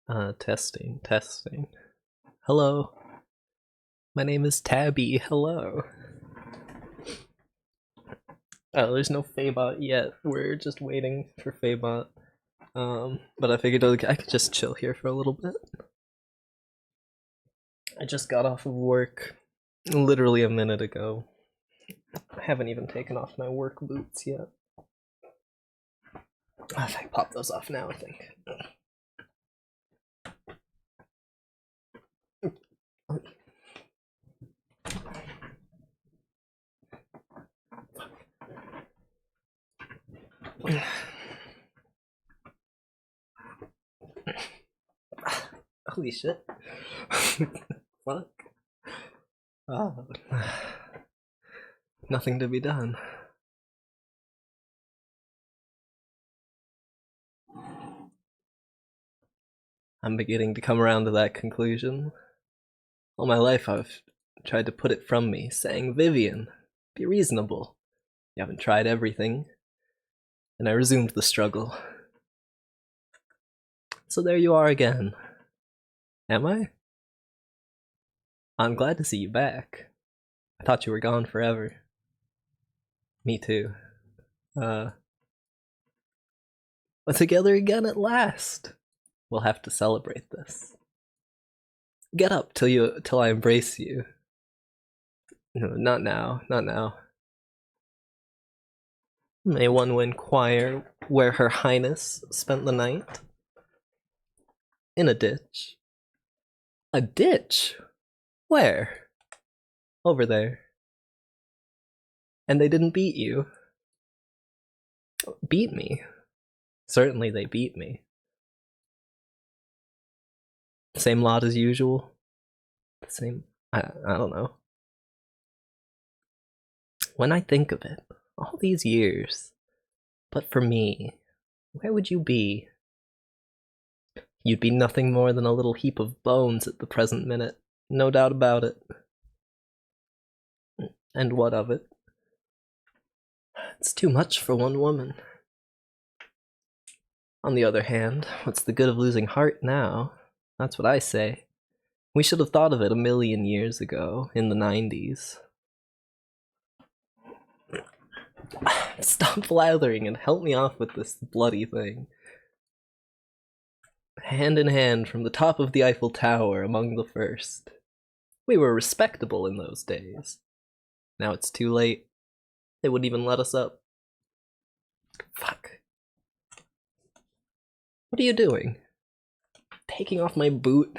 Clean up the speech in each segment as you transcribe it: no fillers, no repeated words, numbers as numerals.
Testing, testing. Hello. My name is Tabby. Hello. Oh, there's no Faebot yet. We're just waiting for Faebot. But I figured I could just chill here for a little bit. I just got off of work literally a minute ago. I haven't even taken off my work boots yet. If I pop those off now, I think. Holy shit. Fuck. Oh. Nothing to be done. I'm beginning to come around to that conclusion. All my life I've tried to put it from me, saying, Vivian, be reasonable. You haven't tried everything. And I resumed the struggle. So there you are again. Am I? I'm glad to see you back. I thought you were gone forever. Me too. We're together again at last. We'll have to celebrate this. Get up till I embrace you. No, not now, not now. May one inquire where Her Highness spent the night? In a ditch. A ditch? Where? Over there. And they didn't beat you? Beat me? Certainly they beat me. Same lot as usual? Same... I don't know. When I think of it, all these years, but for me, where would you be? You'd be nothing more than a little heap of bones at the present minute, no doubt about it. And what of it? It's too much for one woman. On the other hand, what's the good of losing heart now? That's what I say. We should have thought of it a million years ago, in the 90s. Stop blathering and help me off with this bloody thing. Hand in hand from the top of the Eiffel Tower among the first. We were respectable in those days. Now it's too late. They wouldn't even let us up. Fuck. What are you doing? Taking off my boot?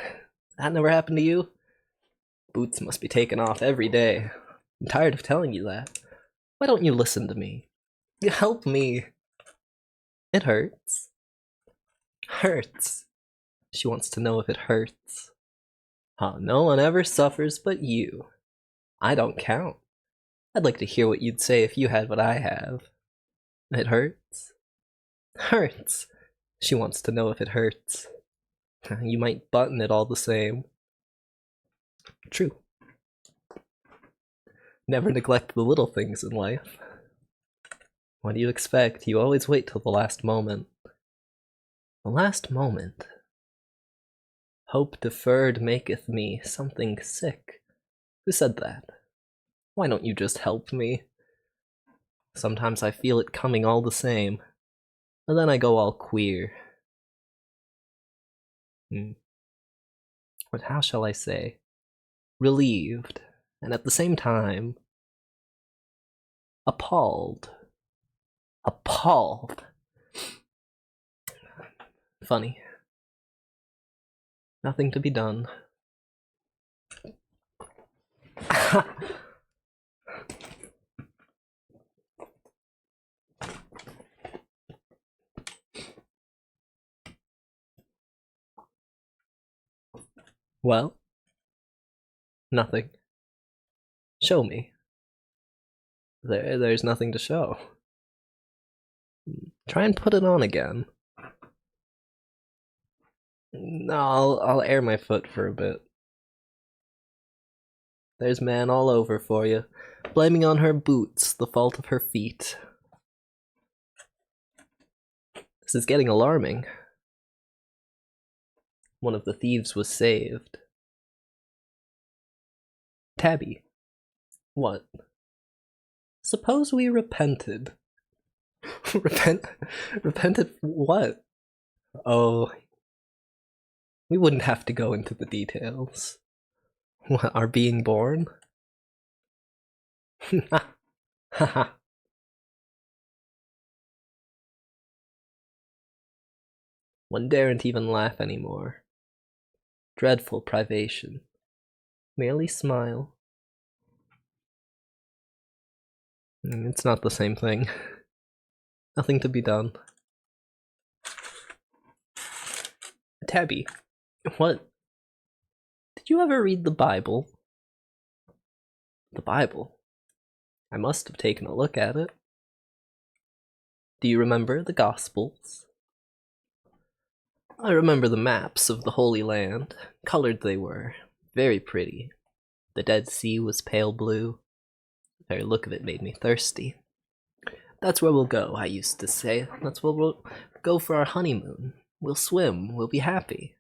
That never happened to you? Boots must be taken off every day. I'm tired of telling you that. Why don't you listen to me? You help me. It hurts. Hurts. She wants to know if it hurts. Huh, no one ever suffers but you. I don't count. I'd like to hear what you'd say if you had what I have. It hurts? Hurts. She wants to know if it hurts. You might button it all the same. True. Never neglect the little things in life. What do you expect? You always wait till the last moment. The last moment. Hope deferred maketh me something sick. Who said that? Why don't you just help me? Sometimes I feel it coming all the same, and then I go all queer. But how shall I say? Relieved, and at the same time, appalled. Appalled. Funny. Nothing to be done. Well? Nothing. Show me. There's nothing to show. Try and put it on again. No, I'll air my foot for a bit. There's man all over for you, blaming on her boots the fault of her feet. This is getting alarming. One of the thieves was saved. Tabby. What? Suppose we repented. Repented what? Oh, we wouldn't have to go into the details. What, our being born? Haha. One daren't even laugh anymore. Dreadful privation. Merely smile. It's not the same thing. Nothing to be done. Tabby, what? Did you ever read the Bible? The Bible? I must have taken a look at it. Do you remember the Gospels? I remember the maps of the Holy Land. Colored they were. Very pretty. The Dead Sea was pale blue. The very look of it made me thirsty. That's where we'll go, I used to say. That's where we'll go for our honeymoon. We'll swim. We'll be happy.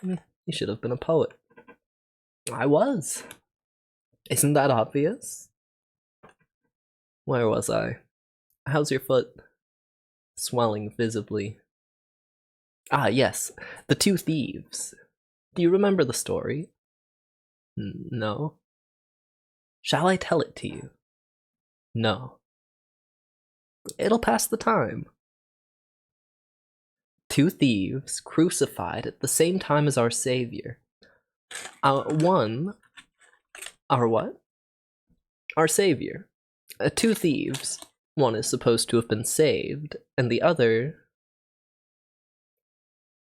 You should have been a poet. I was. Isn't that obvious? Where was I? How's your foot? Swelling visibly. Ah, yes. The two thieves. Do you remember the story? No. Shall I tell it to you? No. It'll pass the time. Two thieves crucified at the same time as our Savior. One... Our what? Our Savior. Two thieves. One is supposed to have been saved, and the other...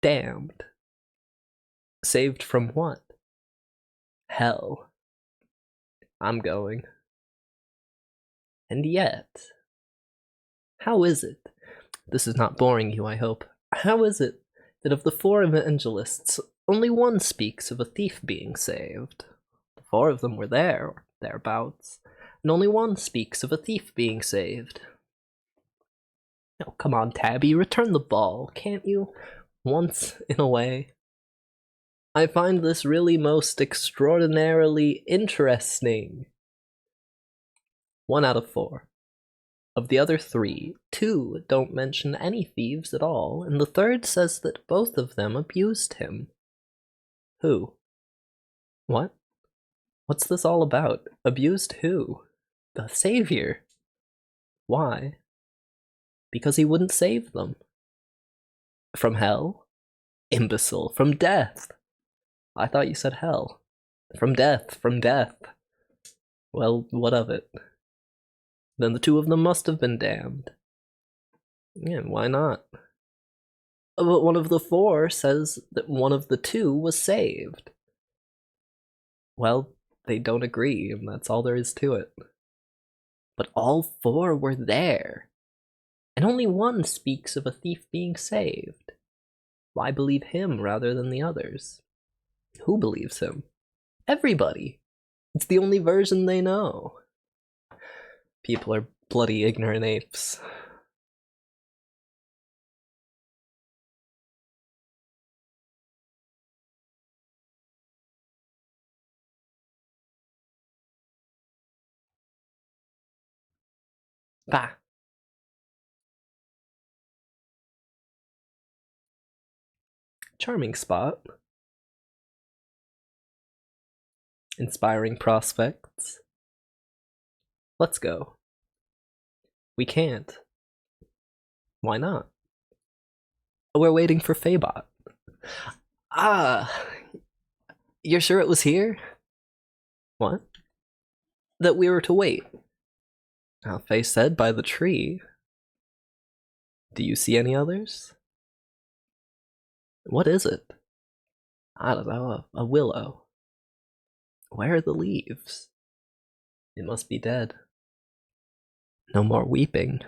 damned. Saved from what? Hell. I'm going. And yet... How is it? This is not boring you, I hope. How is it that of the four evangelists, only one speaks of a thief being saved? The four of them were there, or thereabouts, and only one speaks of a thief being saved. Oh, come on, Tabby, return the ball, can't you? Once in a way. I find this really most extraordinarily interesting. 1 out of 4. Of the other 3, 2 don't mention any thieves at all, and the third says that both of them abused him. Who? What? What's this all about? Abused who? The Savior. Why? Because he wouldn't save them. From hell? Imbecile, from death. I thought you said hell. From death, from death. Well, what of it? Then the two of them must have been damned. Yeah, why not? But one of the 4 says that one of the 2 was saved. Well, they don't agree, and that's all there is to it. But all 4 were there. And only one speaks of a thief being saved. Why believe him rather than the others? Who believes him? Everybody. It's the only version they know. People are bloody ignorant apes. Bah. Charming spot. Inspiring prospects. Let's go. We can't. Why not? We're waiting for Faebot. Ah, you're sure it was here? What? That we were to wait. Faye said by the tree. Do you see any others? What is it? I don't know, a willow. Where are the leaves? It must be dead. No more weeping.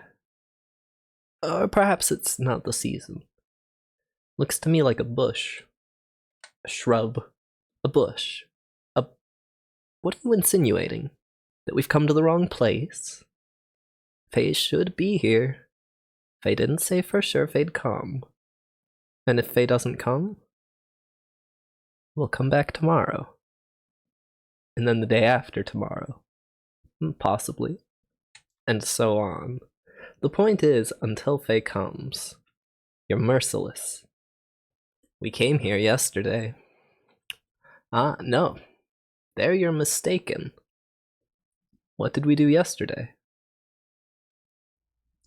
Or perhaps it's not the season. Looks to me like a bush. A shrub. A bush. What are you insinuating? That we've come to the wrong place? Faye should be here. Faye didn't say for sure Faye'd come. And if Faye doesn't come, We'll come back tomorrow. And then the day after tomorrow. Possibly. And so on. The point is, until Faye comes, you're merciless. We came here yesterday. Ah, no. There you're mistaken. What did we do yesterday?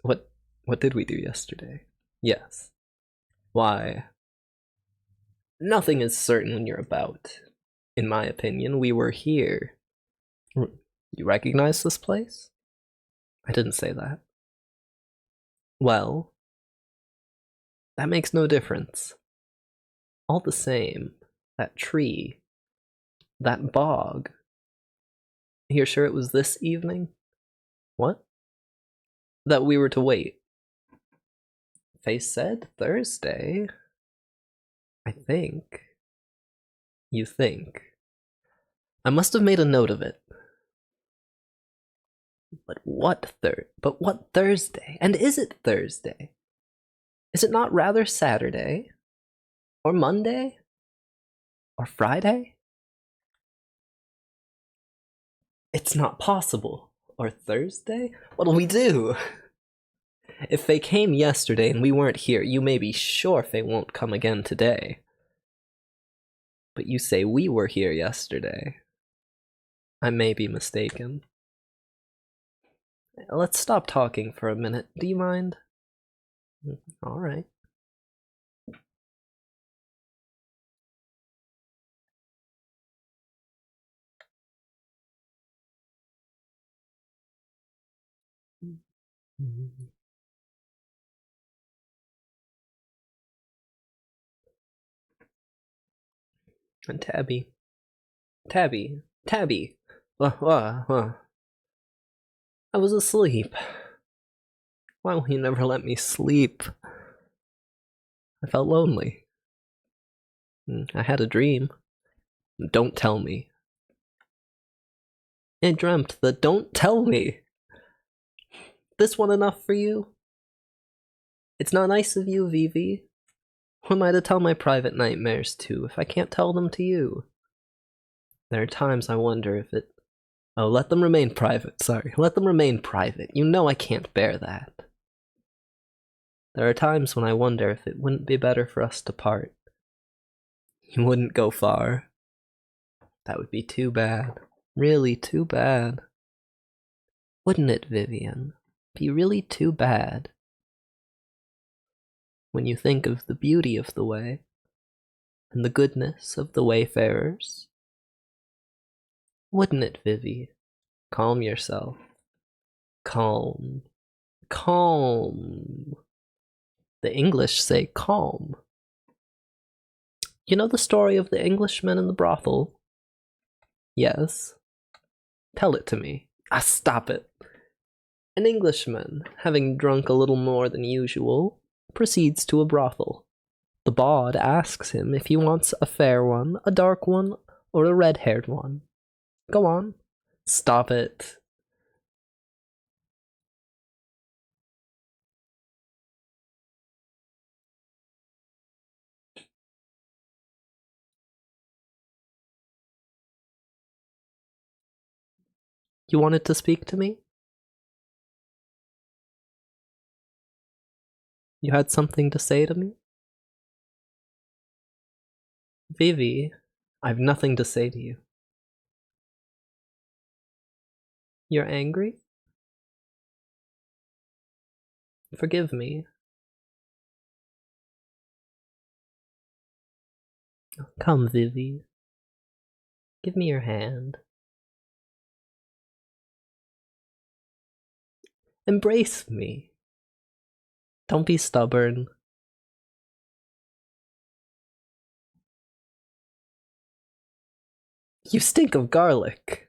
What did we do yesterday? Yes. Why? Nothing is certain when you're about. In my opinion, we were here. You recognize this place? I didn't say that. Well, that makes no difference. All the same, that tree, that bog. You're sure it was this evening? What? That we were to wait. They said Thursday. I think. You think. I must have made a note of it. But what Thursday? And is it Thursday? Is it not rather Saturday? Or Monday? Or Friday? It's not possible. Or Thursday? What'll we do? If they came yesterday and we weren't here, you may be sure they won't come again today. But you say we were here yesterday. I may be mistaken. Let's stop talking for a minute. Do you mind? All right. And Tabby. I was asleep. Why will you never let me sleep? I felt lonely. I had a dream. Don't tell me. I dreamt that. Don't tell me. This one enough for you? It's not nice of you, Vivi. Who am I to tell my private nightmares to if I can't tell them to you? There are times I wonder if it... Oh, let them remain private, sorry. Let them remain private. You know I can't bear that. There are times when I wonder if it wouldn't be better for us to part. You wouldn't go far. That would be too bad. Really too bad. Wouldn't it, Vivian? Be really too bad. When you think of the beauty of the way, and the goodness of the wayfarers. Wouldn't it, Vivi? Calm yourself. Calm. Calm. The English say calm. You know the story of the Englishman in the brothel? Yes. Tell it to me. Ah, stop it. An Englishman, having drunk a little more than usual, proceeds to a brothel. The bawd asks him if he wants a fair one, a dark one, or a red-haired one. Go on. Stop it. You wanted to speak to me? You had something to say to me? Vivi, I've nothing to say to you. You're angry? Forgive me. Come, Vivi. Give me your hand. Embrace me. Don't be stubborn. You stink of garlic.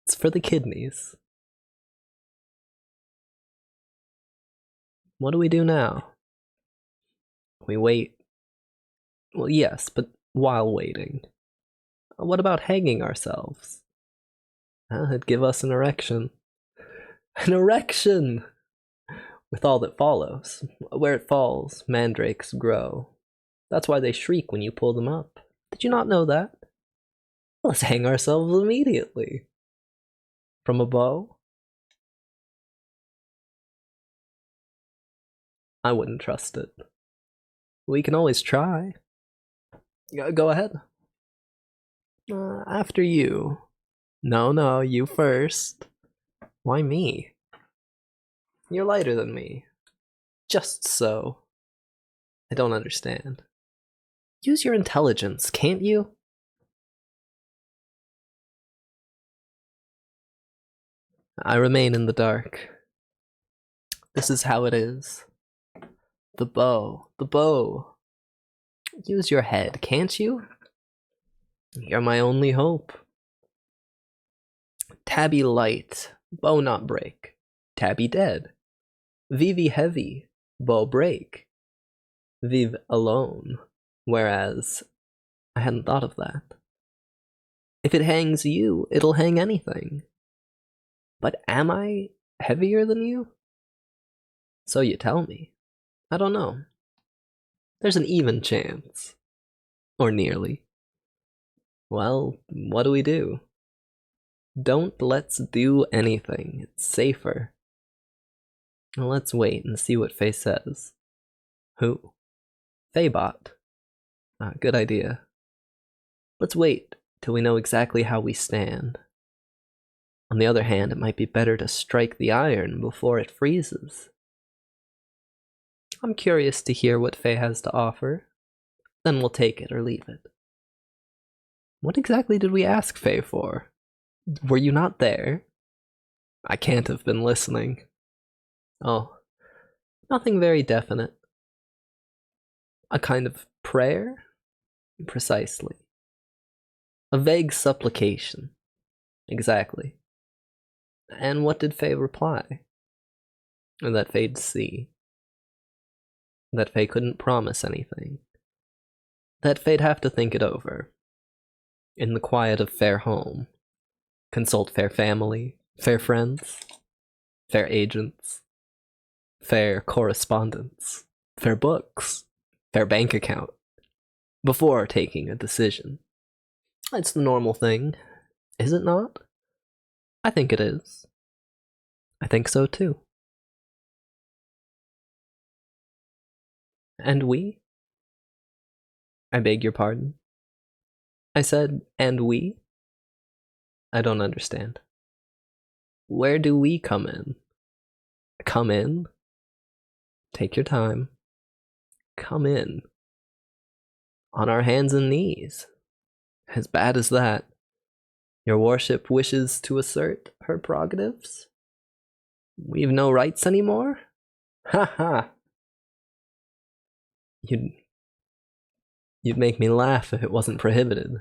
It's for the kidneys. What do we do now? We wait. Well, yes, but while waiting. What about hanging ourselves? It'd give us an erection. An erection! With all that follows. Where it falls, mandrakes grow. That's why they shriek when you pull them up. Did you not know that? Let's hang ourselves immediately. From a bow? I wouldn't trust it. We can always try. Go ahead. After you. No, you first. Why me? You're lighter than me. Just so. I don't understand. Use your intelligence, can't you? I remain in the dark. This is how it is. The bow. The bow. Use your head, can't you? You're my only hope. Tabby light, bow not break. Tabby dead. Vivi heavy, bow break. Viv alone. Whereas, I hadn't thought of that. If it hangs you, it'll hang anything. But am I heavier than you? So you tell me. I don't know. There's an even chance. Or nearly. Well, what do? Don't let's do anything. It's safer. Let's wait and see what Faye says. Who? Faebot. Good idea. Let's wait till we know exactly how we stand. On the other hand, it might be better to strike the iron before it freezes. I'm curious to hear what Faye has to offer. Then we'll take it or leave it. What exactly did we ask Faye for? Were you not there? I can't have been listening. Oh, nothing very definite. A kind of prayer? Precisely. A vague supplication. Exactly. And what did Faye reply? That Faye'd see. That Faye couldn't promise anything. That Faye'd have to think it over. In the quiet of Fair home. Consult fair family, fair friends, fair agents, fair correspondence, fair books, fair bank account, before taking a decision. It's the normal thing, is it not? I think it is. I think so too. And we? I beg your pardon? I said, and we? I don't understand. Where do we come in? Come in? Take your time. Come in. On our hands and knees. As bad as that. Your worship wishes to assert her prerogatives? We've no rights anymore? Ha ha! You'd make me laugh if it wasn't prohibited.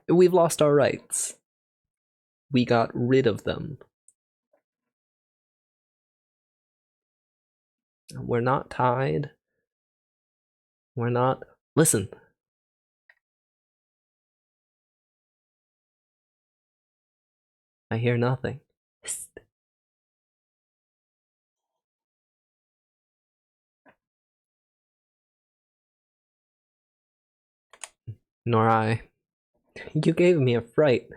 We've lost our rights. We got rid of them. We're not tied. We're not... Listen. I hear nothing. Psst. Nor I. You gave me a fright.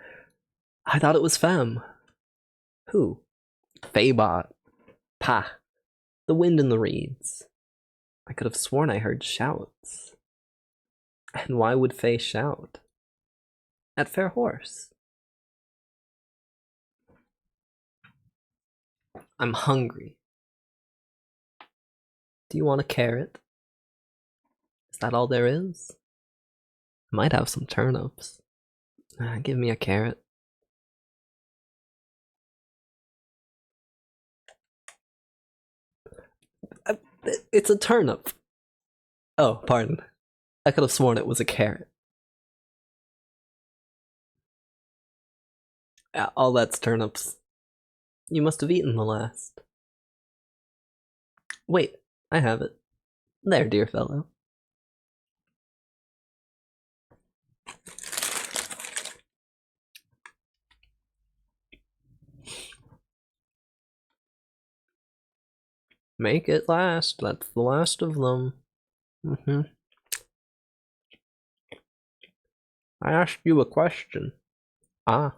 I thought it was Femme. Who? Faebot. Pah. The wind in the reeds. I could have sworn I heard shouts. And why would Faye shout? At Fair Horse. I'm hungry. Do you want a carrot? Is that all there is? I might have some turnips. Give me a carrot. It's a turnip. Oh, pardon. I could have sworn it was a carrot. All that's turnips. You must have eaten the last. Wait, I have it. There, dear fellow. Make it last. That's the last of them. I asked you a question. Ah.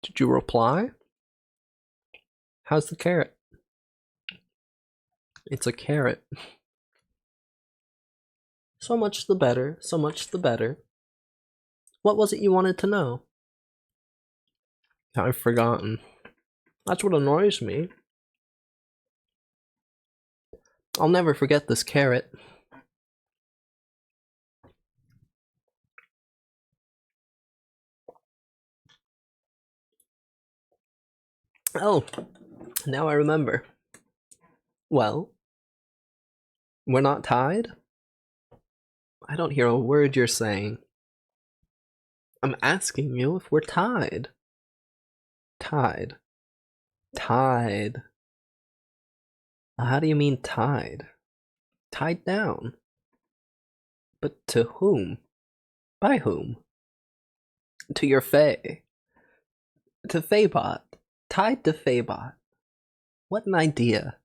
Did you reply? How's the carrot? It's a carrot. So much the better, so much the better. What was it you wanted to know? I've forgotten. That's what annoys me. I'll never forget this carrot. Oh, now I remember. Well, we're not tied? I don't hear a word you're saying. I'm asking you if we're tied. Tied. Tied. How do you mean tied? Tied down. But to whom? By whom? To your Fae. To Faebot. Tied to Faebot. What an idea.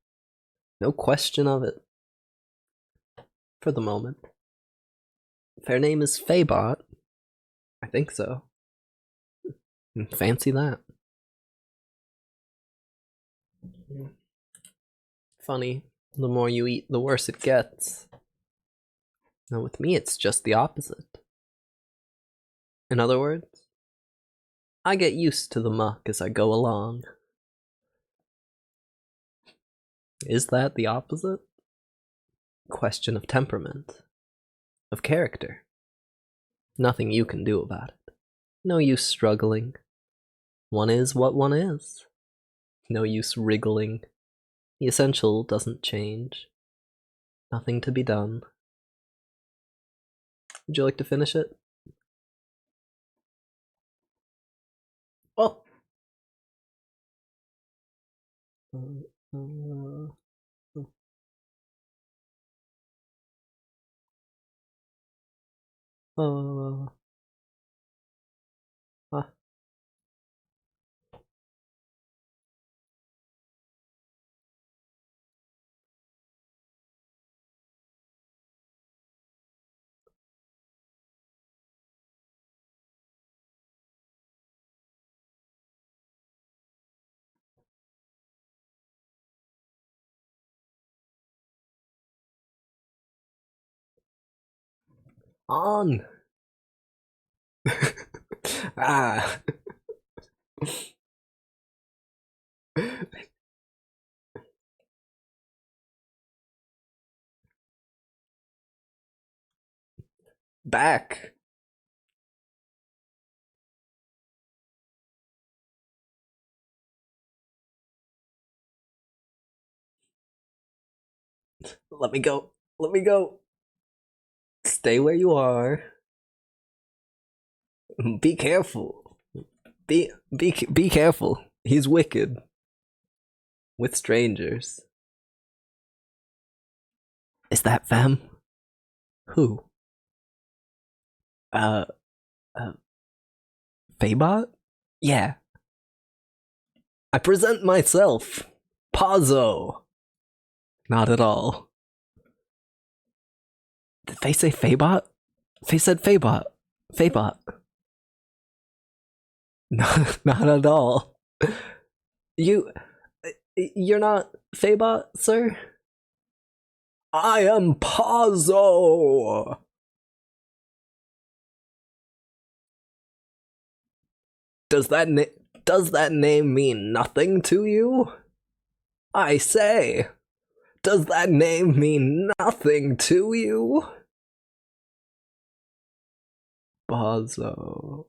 No question of it. For the moment. If her name is Faebot, I think so. Fancy that. Funny, the more you eat, the worse it gets. Now with me, it's just the opposite. In other words, I get used to the muck as I go along. Is that the opposite? Question of temperament. Of character. Nothing you can do about it. No use struggling. One is what one is. No use wriggling. The essential doesn't change. Nothing to be done. Would you like to finish it? Oh! Ah. On! Ah! Back! Let me go. Let me go. Stay where you are. Be careful. Be careful. He's wicked. With strangers. Is that them? Who? Uh, Faebot? Yeah. I present myself. Pazzo. Not at all. Did they say Faebot? They said Faebot. Faebot. No, not at all. You're not Faebot, sir? I am Pazzo. Does that name mean nothing to you? I say, does that name mean nothing to you? Pazzo.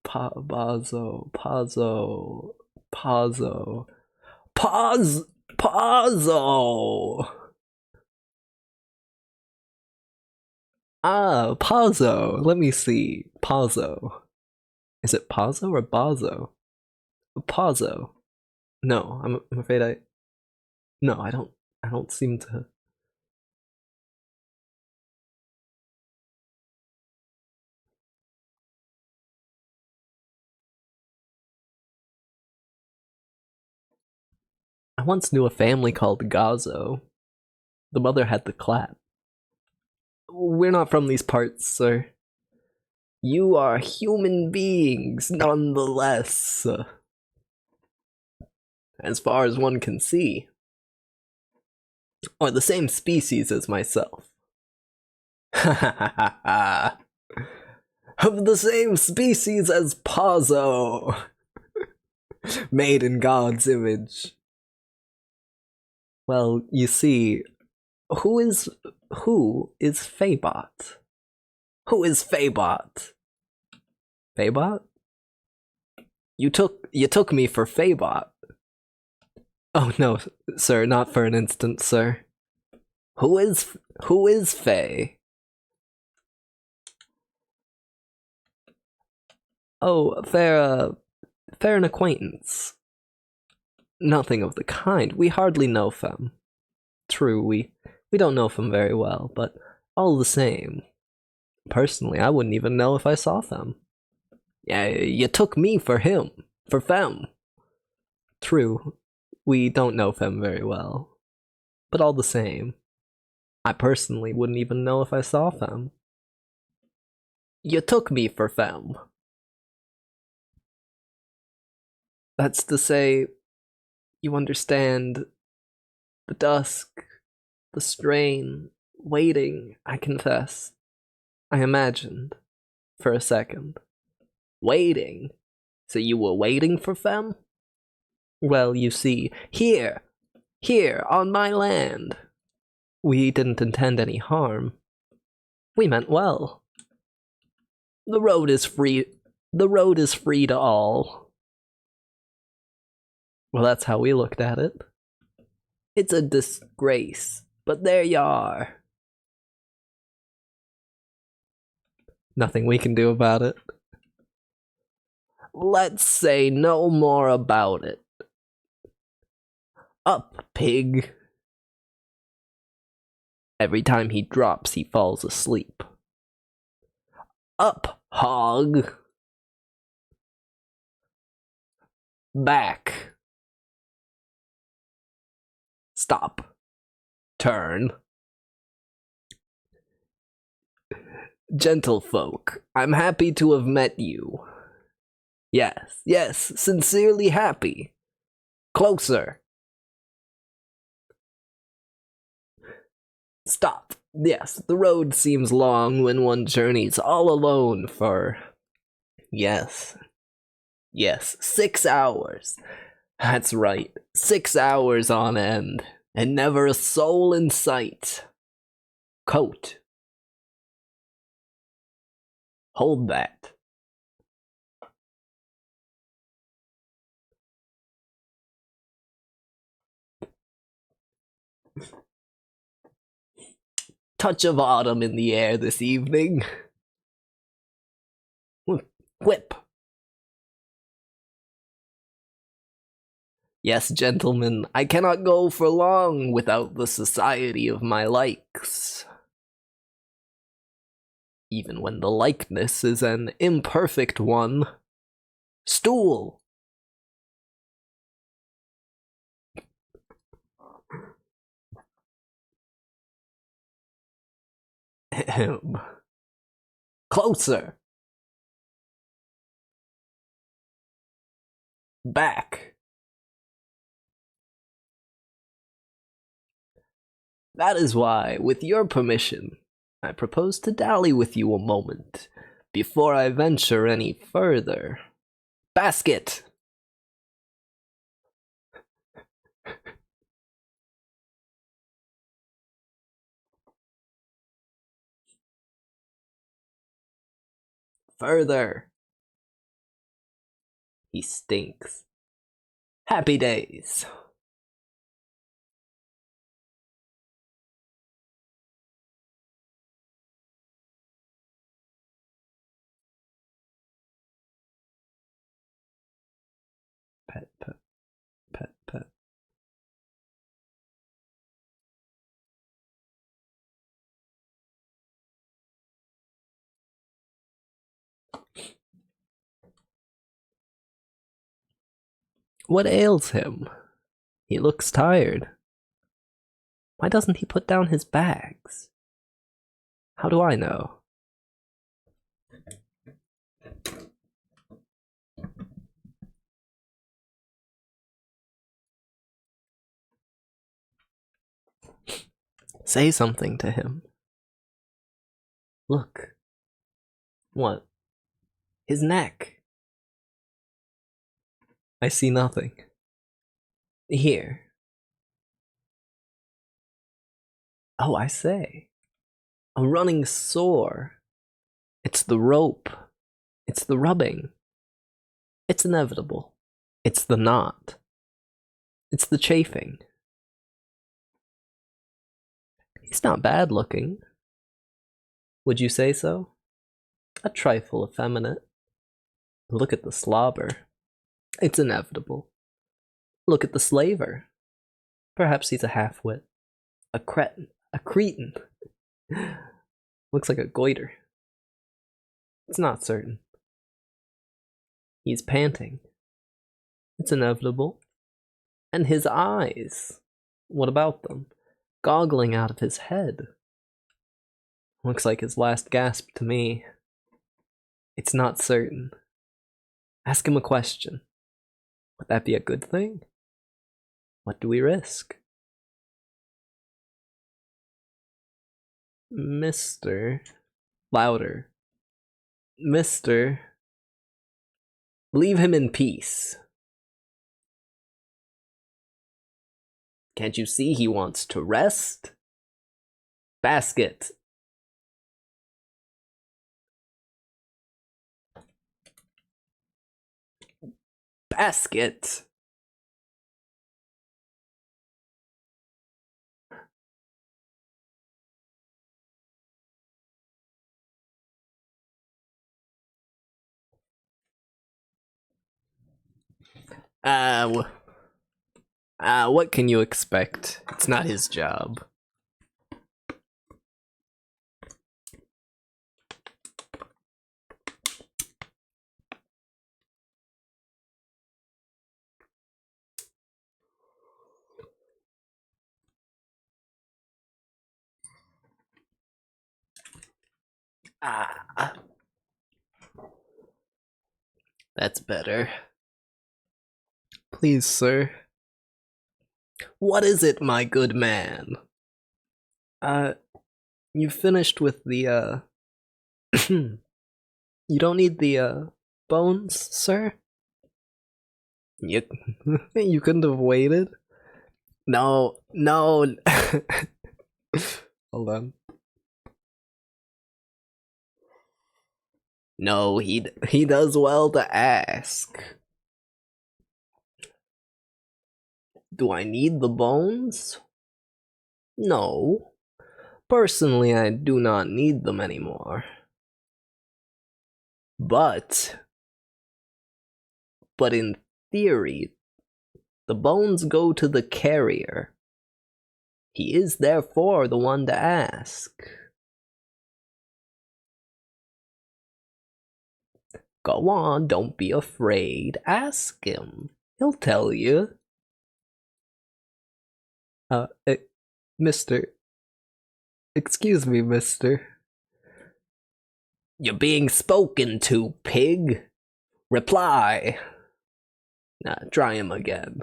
Pazzo. Pazzo. Pazzo. Pazzo! Ah, Pazzo. Let me see. Pazzo. Is it Pazzo or Bazo? Pazzo. No, I'm afraid No, I don't seem to. I once knew a family called Gazzo. The mother had the clap. We're not from these parts, sir. You are human beings, nonetheless. As far as one can see. Or the same species as myself. Ha ha ha ha ha. Of the same species as Pazzo. Made in God's image. Well, you see, who is Faebot? Who is Faebot? Faebot? You took me for Faebot. Oh no, sir, not for an instant, sir. Who is Faye? Oh, fair an acquaintance. Nothing of the kind. We hardly know Fem. True, we don't know Fem very well, but all the same. Personally, I wouldn't even know if I saw Fem. Yeah, you took me for him, for Fem. True, we don't know Fem very well. But all the same, I personally wouldn't even know if I saw Fem. You took me for Fem. That's to say, you understand the dusk, the strain, waiting, I confess. I imagined, for a second. Waiting? So you were waiting for Fem? Well, you see, here, on my land. We didn't intend any harm. We meant well. The road is free to all. Well, that's how we looked at it. It's a disgrace, but there you are. Nothing we can do about it. Let's say no more about it. Up, pig. Every time he drops, he falls asleep. Up, hog. Back. Stop. Turn. Gentlefolk, I'm happy to have met you. Yes, sincerely happy. Closer. Stop. Yes, the road seems long when one journeys all alone for... Yes, 6 hours. That's right, 6 hours on end, and never a soul in sight. Coat. Hold that. Touch of autumn in the air this evening. Whip. Yes, gentlemen, I cannot go for long without the society of my likes. Even when the likeness is an imperfect one. Stool! Ahem. Closer! Back! That is why, with your permission, I propose to dally with you a moment, before I venture any further. Basket! Further! He stinks. Happy days! Pet, pet, pet, pet. What ails him? He looks tired. Why doesn't he put down his bags? How do I know? Say something to him. Look. What? His neck. I see nothing. Here. Oh, I say. I'm running sore. It's the rope. It's the rubbing. It's inevitable. It's the knot. It's the chafing. He's not bad looking. Would you say so? A trifle effeminate. Look at the slobber. It's inevitable. Look at the slaver. Perhaps he's a half-wit. A cretin. A cretin. Looks like a goiter. It's not certain. He's panting. It's inevitable. And his eyes. What about them? Goggling out of his head. Looks like his last gasp to me. It's not certain. Ask him a question. Would that be a good thing? What do we risk? Mr. Louder. Mr. Leave him in peace. Can't you see he wants to rest? Basket. Basket. What can you expect? It's not his job. That's better. Please, sir. What is it, my good man? You finished with the, You don't need the, bones, sir? You couldn't have waited? No. Hold on. No, he does well to ask. Do I need the bones? No. Personally, I do not need them anymore. But in theory, the bones go to the carrier. He is therefore the one to ask. Go on, don't be afraid. Ask him. He'll tell you. Mister. Excuse me, mister. You're being spoken to, pig. Reply. Try him again.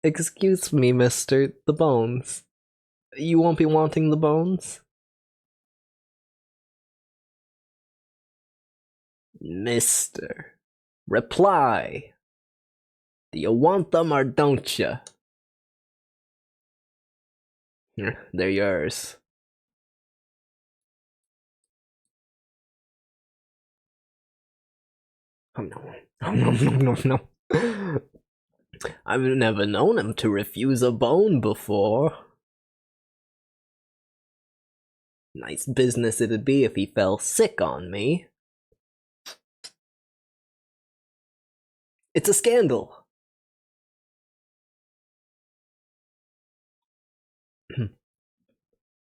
Excuse me, mister. The bones. You won't be wanting the bones? Mister. Reply. Do you want them or don't you? They're yours. Oh no. I've never known him to refuse a bone before. Nice business it'd be if he fell sick on me. It's a scandal.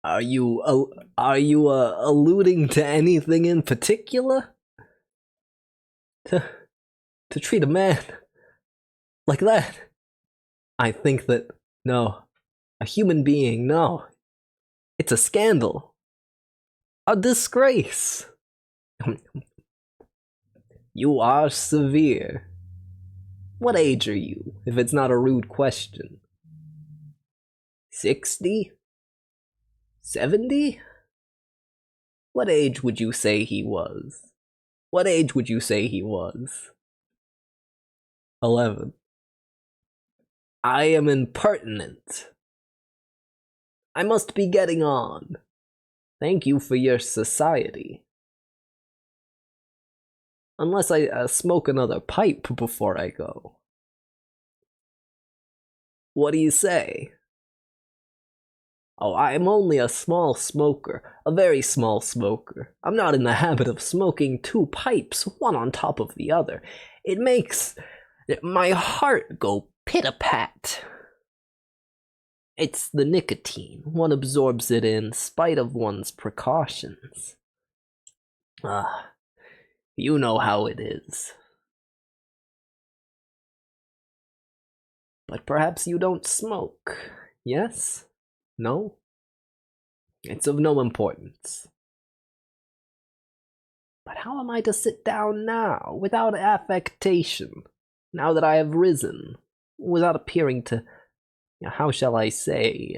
Are you alluding to anything in particular? To treat a man like that? I think that, no. A human being, no. It's a scandal. A disgrace. You are severe. What age are you, if it's not a rude question? 60? 70? What age would you say he was? What age would you say he was? 11. I am impertinent. I must be getting on. Thank you for your society. Unless I smoke another pipe before I go. What do you say? Oh, I'm only a small smoker, a very small smoker. I'm not in the habit of smoking 2 pipes, one on top of the other. It makes my heart go pit-a-pat. It's the nicotine. One absorbs it in spite of one's precautions. You know how it is. But perhaps you don't smoke, yes? No? It's of no importance. But how am I to sit down now, without affectation, now that I have risen, without appearing to, how shall I say,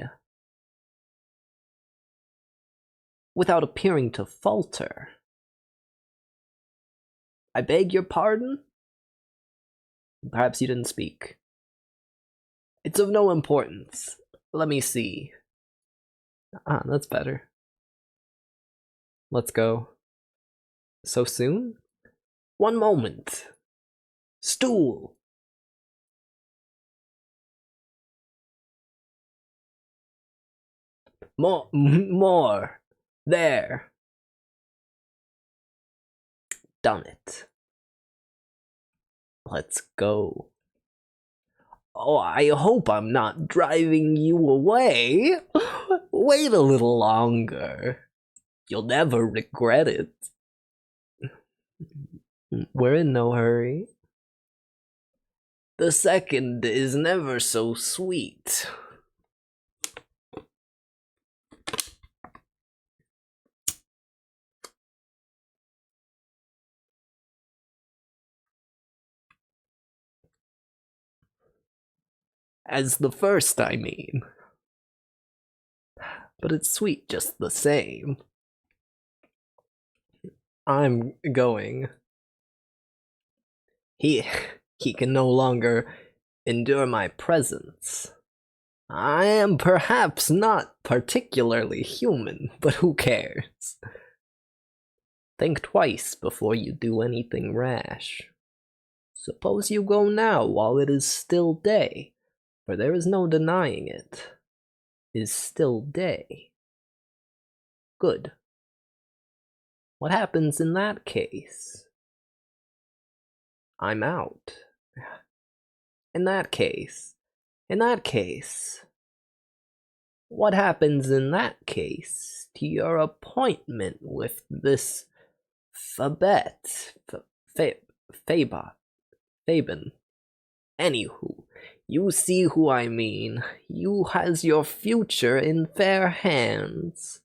without appearing to falter? I beg your pardon? Perhaps you didn't speak. It's of no importance. Let me see. That's better. Let's go. So soon? One moment. Stool. More. There. Done it. Let's go. Oh, I hope I'm not driving you away. Wait a little longer. You'll never regret it. We're in no hurry. The second is never so sweet. As the first, I mean. But it's sweet just the same. I'm going. He can no longer endure my presence. I am perhaps not particularly human, but who cares? Think twice before you do anything rash. Suppose you go now while it is still day, for there is no denying it. Is still day. Good. What happens in that case? I'm out. In that case, what happens in that case to your appointment with this Faebot, Faebot, Anywho, you see who I mean. You has your future in fair hands.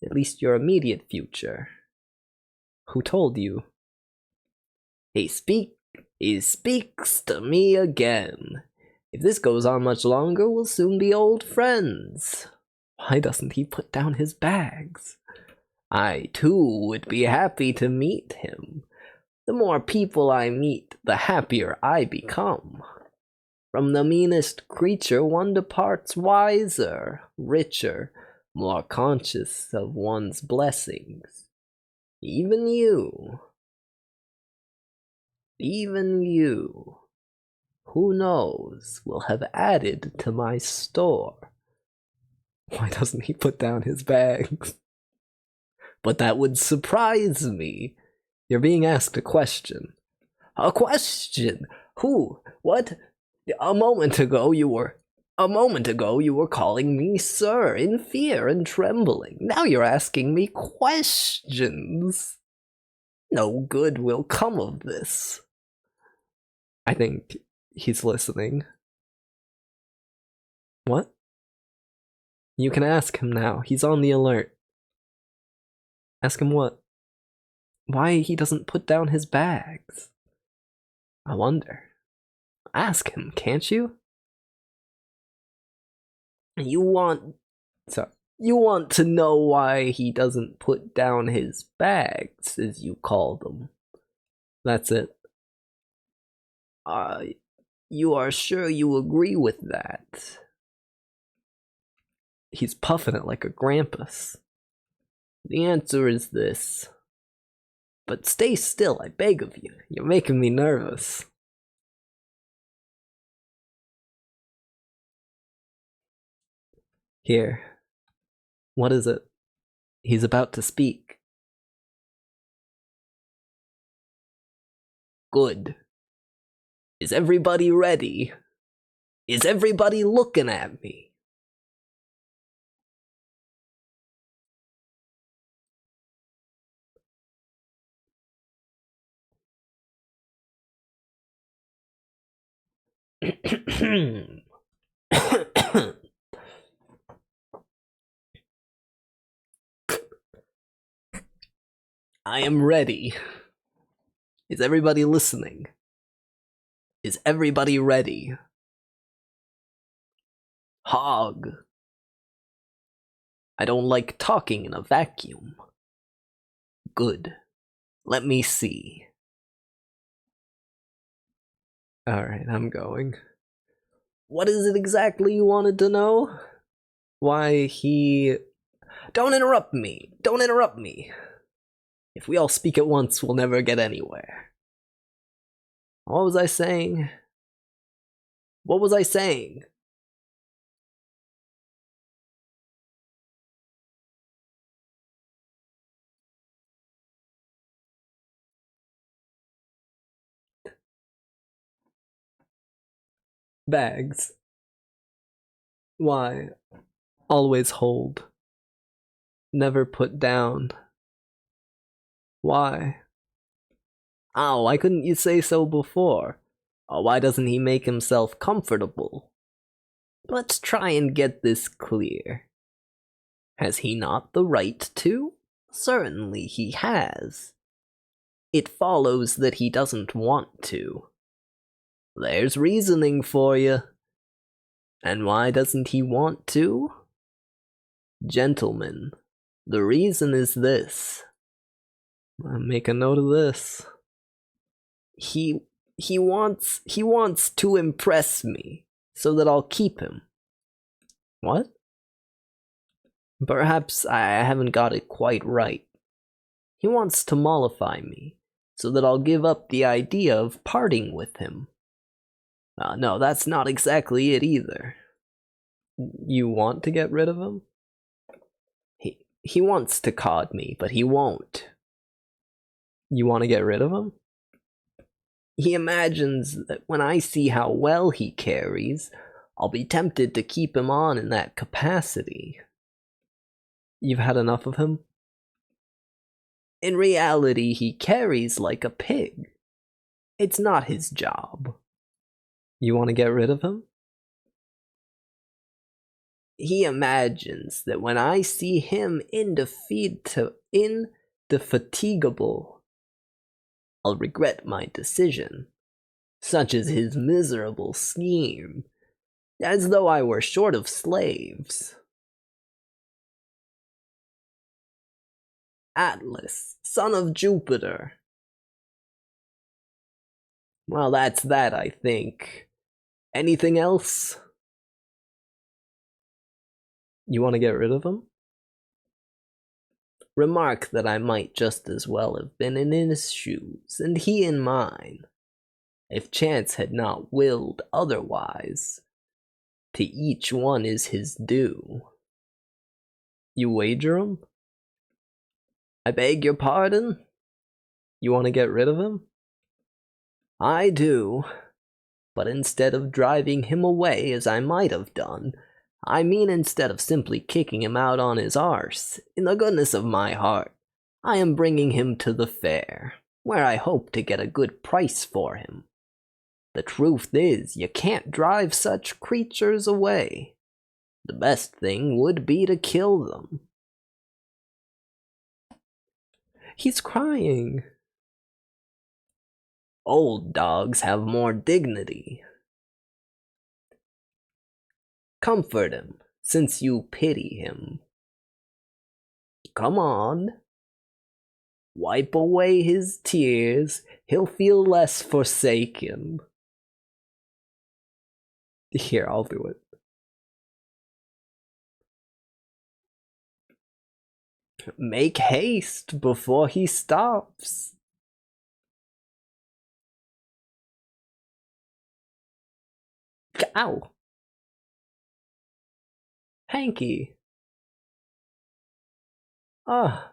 At least your immediate future. Who told you? He speaks to me again. If this goes on much longer, we'll soon be old friends. Why doesn't he put down his bags? I, too, would be happy to meet him. The more people I meet, the happier I become. From the meanest creature one departs wiser, richer, more conscious of one's blessings. Even you, who knows, will have added to my store. Why doesn't he put down his bags? But that would surprise me. You're being asked a question. A question? Who? What? A moment ago you were calling me sir in fear and trembling. Now you're asking me questions. No good will come of this. I think he's listening. What? You can ask him now. He's on the alert. Ask him what? Why he doesn't put down his bags? I wonder. Ask him, can't you? You want... So, you want to know why he doesn't put down his bags, as you call them. That's it. You are sure you agree with that? He's puffing it like a grampus. The answer is this. But stay still, I beg of you. You're making me nervous. Here. What is it? He's about to speak. Good. Is everybody ready? Is everybody looking at me? I am ready. Is everybody listening? Is everybody ready? Hog. I don't like talking in a vacuum. Good. Let me see. Alright, I'm going. What is it exactly you wanted to know? Why he... Don't interrupt me! Don't interrupt me! If we all speak at once, we'll never get anywhere. What was I saying? What was I saying? Bags. Why? Always hold. Never put down. Why? Oh, why couldn't you say so before? Oh, why doesn't he make himself comfortable? Let's try and get this clear. Has he not the right to? Certainly he has. It follows that he doesn't want to. There's reasoning for you. And why doesn't he want to? Gentlemen, the reason is this. Make a note of this. He wants to impress me, so that I'll keep him. What? Perhaps I haven't got it quite right. He wants to mollify me, so that I'll give up the idea of parting with him. No, that's not exactly it either. You want to get rid of him? He wants to cod me, but he won't. You want to get rid of him? He imagines that when I see how well he carries, I'll be tempted to keep him on in that capacity. You've had enough of him? In reality, he carries like a pig. It's not his job. You want to get rid of him? He imagines that when I see him indefatigable, I'll regret my decision. Such is his miserable scheme, as though I were short of slaves. Atlas, son of Jupiter. Well, that's that, I think. Anything else? You want to get rid of him? Remark that I might just as well have been in his shoes, and he in mine, if chance had not willed otherwise. To each one is his due. You wager him? I beg your pardon? You want to get rid of him? I do. But instead of driving him away as I might have done, I mean instead of simply kicking him out on his arse, in the goodness of my heart, I am bringing him to the fair, where I hope to get a good price for him. The truth is, you can't drive such creatures away. The best thing would be to kill them. He's crying. Old dogs have more dignity. Comfort him. since you pity him. Come on. Wipe away his tears, he'll feel less forsaken. Here, I'll do it. Make haste before he stops. Ow. Hanky. Ah.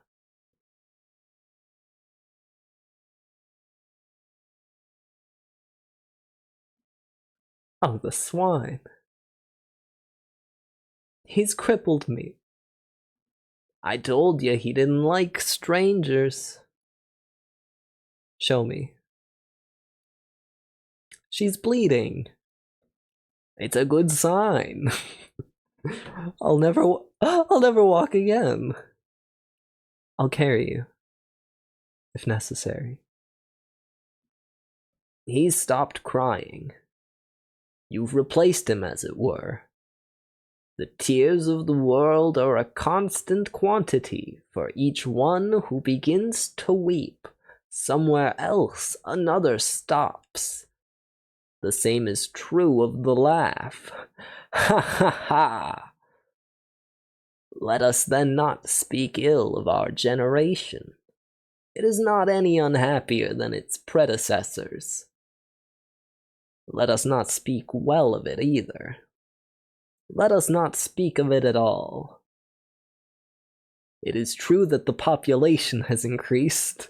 Oh, the swine. He's crippled me. I told you he didn't like strangers. Show me. She's bleeding. It's a good sign. I'll never walk again. I'll carry you, if necessary. He's stopped crying. You've replaced him, as it were. The tears of the world are a constant quantity for each one who begins to weep. Somewhere else another stops. The same is true of the laugh. Ha ha ha! Let us then not speak ill of our generation. It is not any unhappier than its predecessors. Let us not speak well of it either. Let us not speak of it at all. It is true that the population has increased.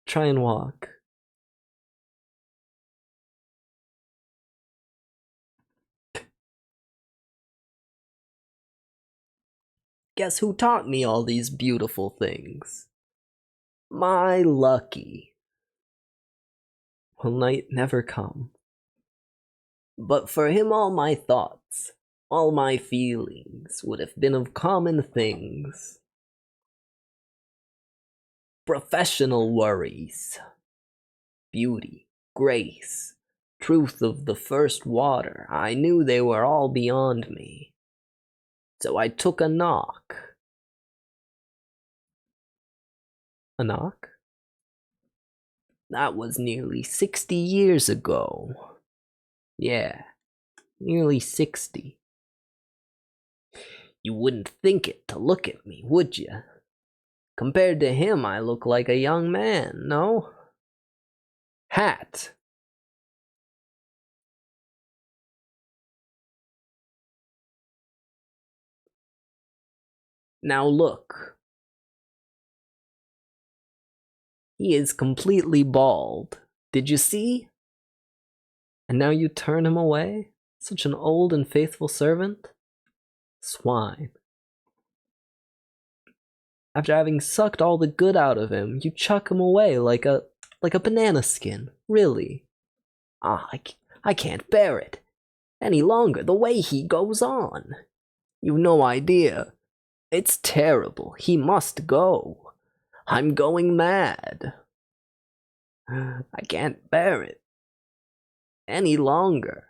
Try and walk. Guess who taught me all these beautiful things? My Lucky. Will night never come? But for him all my thoughts, all my feelings would have been of common things. Professional worries. Beauty, grace, truth of the first water, I knew they were all beyond me. So I took a knock. A knock? That was nearly 60 years ago. Yeah, nearly 60. You wouldn't think it to look at me, would you? Compared to him, I look like a young man, no? Hat. Now look. He is completely bald. Did you see? And now you turn him away? Such an old and faithful servant? Swine. After having sucked all the good out of him, you chuck him away like a banana skin. Really? I can't bear it any longer, the way he goes on. You've no idea. It's terrible. He must go. I'm going mad. I can't bear it any longer.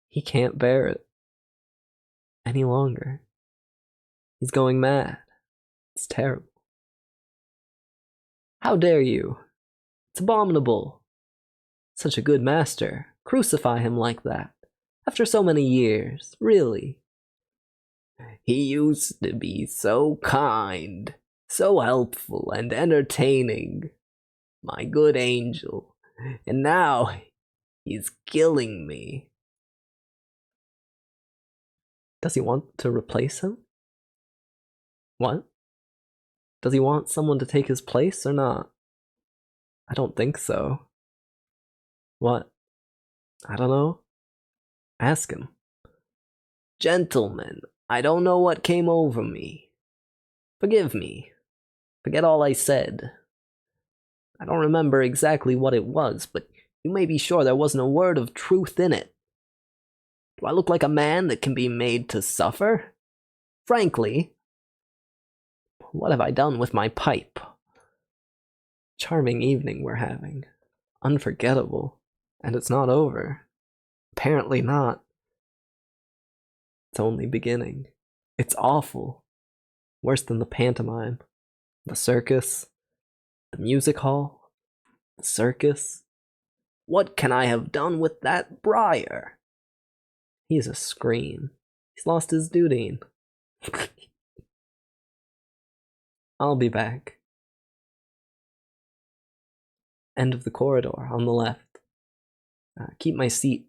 He can't bear it any longer. He's going mad. It's terrible. How dare you? It's abominable. Such a good master. Crucify him like that. After so many years, really. He used to be so kind, so helpful and entertaining. My good angel. And now he's killing me. Does he want to replace him? What? Does he want someone to take his place or not? I don't think so. What? I don't know. Ask him. Gentlemen, I don't know what came over me. Forgive me. Forget all I said. I don't remember exactly what it was, but you may be sure there wasn't a word of truth in it. Do I look like a man that can be made to suffer? Frankly, what have I done with my pipe? Charming evening we're having. Unforgettable. And it's not over. Apparently not. It's only beginning. It's awful. Worse than the pantomime, the circus, the music hall, the circus. What can I have done with that briar? He's a scream. He's lost his duty. I'll be back. End of the corridor on the left. Keep my seat.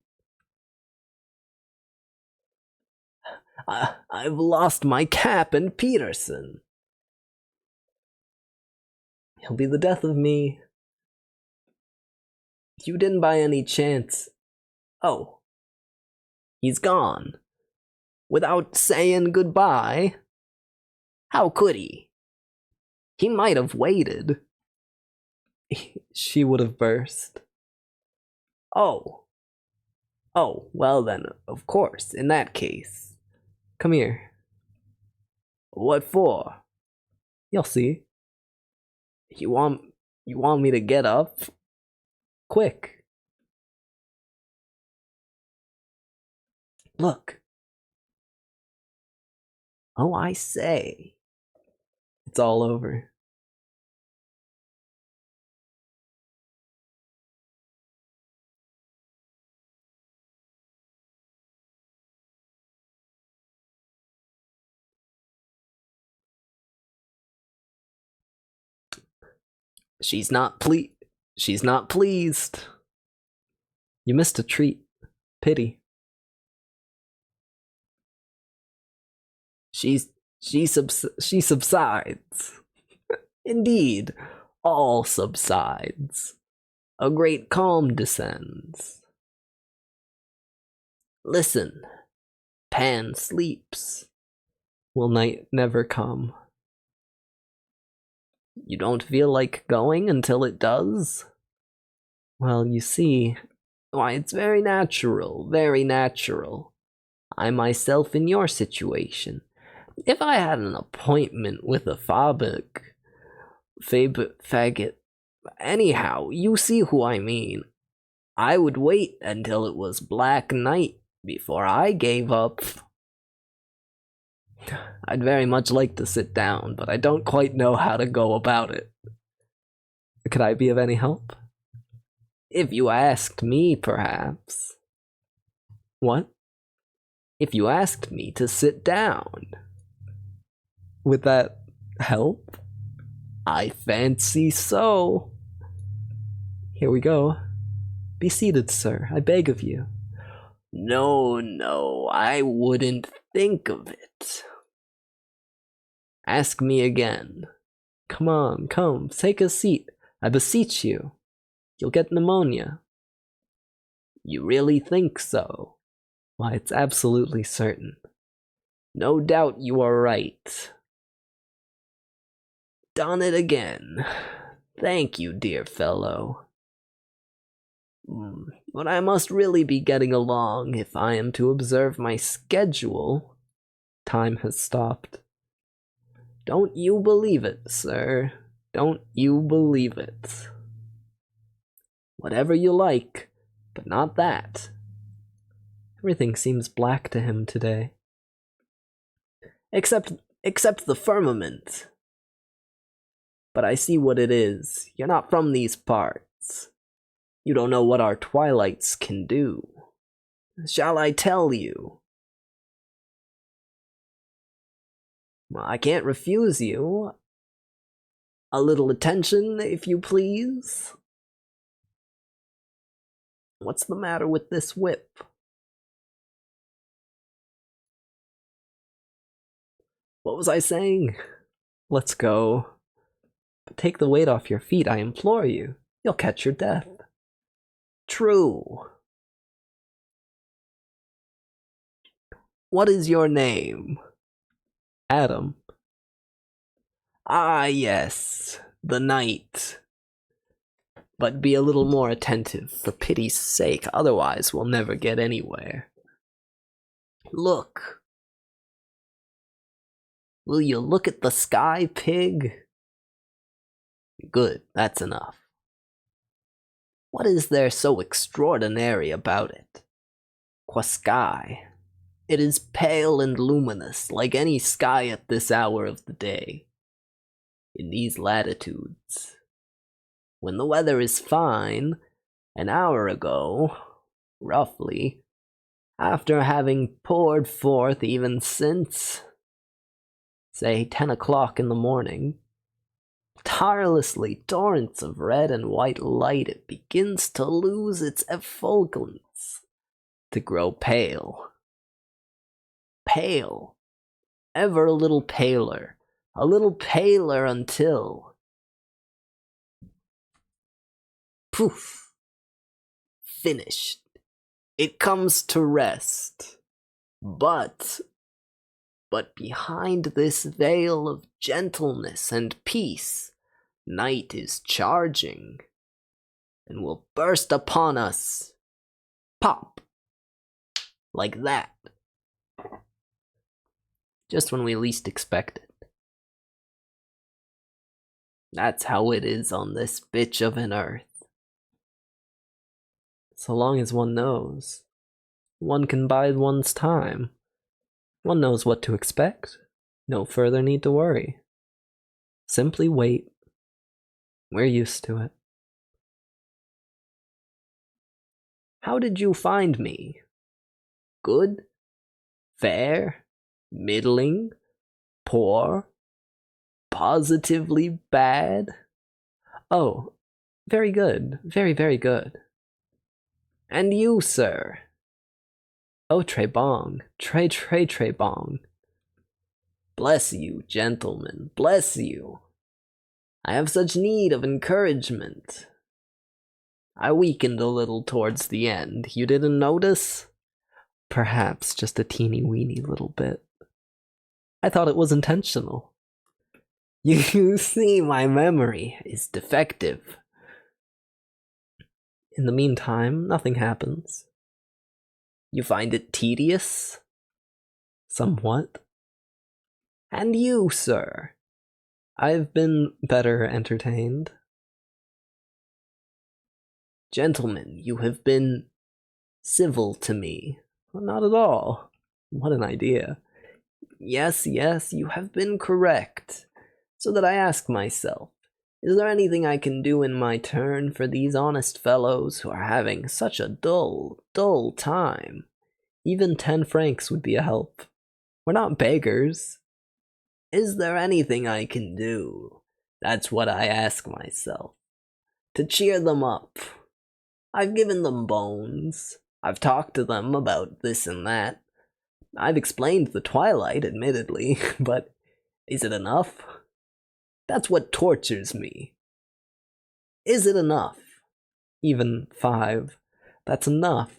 I've lost my cap and Peterson. He'll be the death of me. You didn't by any chance. Oh. He's gone. Without saying goodbye? How could he? He might have waited. She would have burst. Oh. Oh, well then, of course, in that case. Come here. What for? You'll see. You want me to get up? Quick. Look. Oh, I say. It's all over. She's not pleased. You missed a treat. Pity. She subsides. Indeed, all subsides. A great calm descends. Listen, Pan sleeps. Will night never come? You don't feel like going until it does? Well, you see, why, it's very natural, very natural. I myself in your situation. If I had an appointment with a Faebot, anyhow, you see who I mean. I would wait until it was black night before I gave up. I'd very much like to sit down, but I don't quite know how to go about it. Could I be of any help? If you asked me, perhaps. What? If you asked me to sit down. Would that help? I fancy so. Here we go. Be seated, sir, I beg of you. No, I wouldn't think of it. Ask me again. Come on, come, take a seat. I beseech you. You'll get pneumonia. You really think so? Why, it's absolutely certain. No doubt you are right. Done it again. Thank you, dear fellow. But I must really be getting along if I am to observe my schedule. Time has stopped. Don't you believe it, sir. Don't you believe it. Whatever you like, but not that. Everything seems black to him today. Except the firmament. But I see what it is. You're not from these parts. You don't know what our twilights can do. Shall I tell you? Well, I can't refuse you. A little attention, if you please. What's the matter with this whip? What was I saying? Let's go. But take the weight off your feet, I implore you. You'll catch your death. True. What is your name? Adam. Ah, yes, the knight. But be a little more attentive, for pity's sake, otherwise we'll never get anywhere. Look. Will you look at the sky, pig? Good, that's enough. What is there so extraordinary about it? Qua sky? It is pale and luminous, like any sky at this hour of the day. In these latitudes, when the weather is fine, an hour ago, roughly, after having poured forth even since, say, 10 o'clock in the morning, tirelessly torrents of red and white light, it begins to lose its effulgence, to grow pale. Pale, ever a little paler until, poof, finished. It comes to rest. But behind this veil of gentleness and peace, night is charging, and will burst upon us. Pop! Like that. Just when we least expect it. That's how it is on this bitch of an earth. So long as one knows, one can bide one's time. One knows what to expect. No further need to worry. Simply wait. We're used to it. How did you find me? Good? Fair? Middling? Poor? Positively bad? Oh, very good. Very, very good. And you, sir? Oh, Tre Bong. Tre Bong. Bless you, gentlemen. Bless you. I have such need of encouragement. I weakened a little towards the end. You didn't notice? Perhaps just a teeny weeny little bit. I thought it was intentional. You see, my memory is defective. In the meantime, nothing happens. You find it tedious? Somewhat. And you, sir? I've been better entertained. Gentlemen, you have been civil to me. Well, not at all. What an idea. Yes, you have been correct. So that I ask myself, is there anything I can do in my turn for these honest fellows who are having such a dull time? Even 10 francs would be a help. We're not beggars. Is there anything I can do? That's what I ask myself. To cheer them up. I've given them bones. I've talked to them about this and that. I've explained the twilight, admittedly, but is it enough? That's what tortures me. Is it enough? Even 5. That's enough.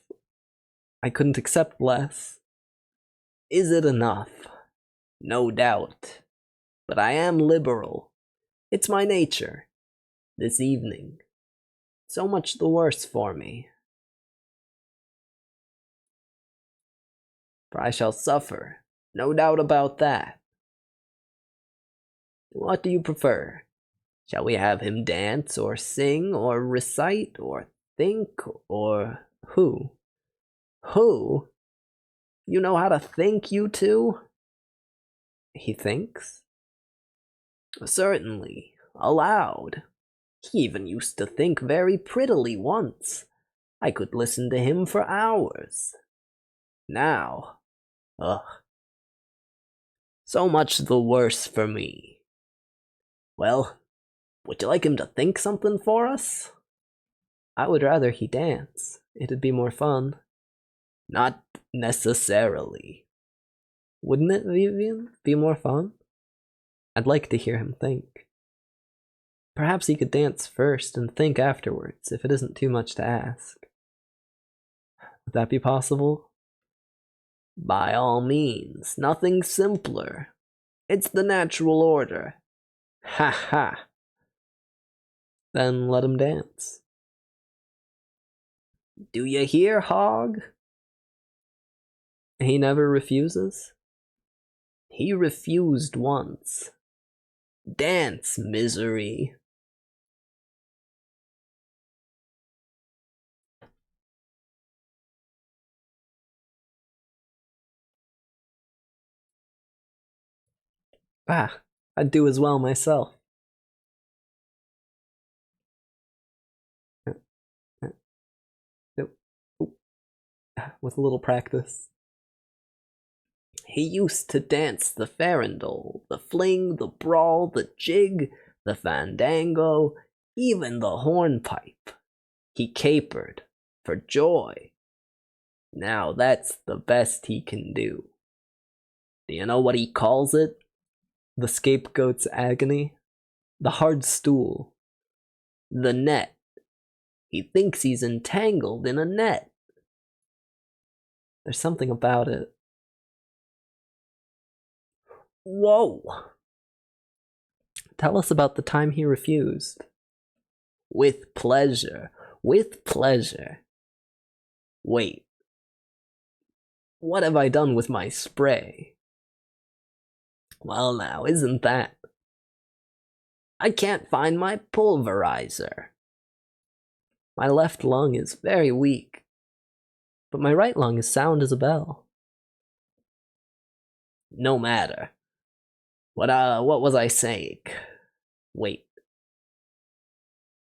I couldn't accept less. Is it enough? No doubt. But I am liberal. It's my nature. This evening. So much the worse for me. For I shall suffer. No doubt about that. What do you prefer? Shall we have him dance, or sing, or recite, or think, or who? Who? You know how to think, you two? He thinks? Certainly, aloud. He even used to think very prettily once. I could listen to him for hours. Now, ugh. So much the worse for me. Well, would you like him to think something for us? I would rather he dance. It'd be more fun. Not necessarily. Wouldn't it, Vivian, be more fun? I'd like to hear him think. Perhaps he could dance first and think afterwards, if it isn't too much to ask. Would that be possible? By all means, nothing simpler. It's the natural order. Ha ha. Then let him dance. Do you hear, Hog? He never refuses? He refused once. Dance, misery. Ah, I'd do as well myself. With a little practice. He used to dance the farandole, the fling, the brawl, the jig, the fandango, even the hornpipe. He capered for joy. Now that's the best he can do. Do you know what he calls it? The scapegoat's agony? The hard stool. The net. He thinks he's entangled in a net. There's something about it. Whoa! Tell us about the time he refused. With pleasure. With pleasure. Wait. What have I done with my spray? Well now, isn't that? I can't find my pulverizer. My left lung is very weak, but my right lung is sound as a bell. No matter. What was I saying? Wait.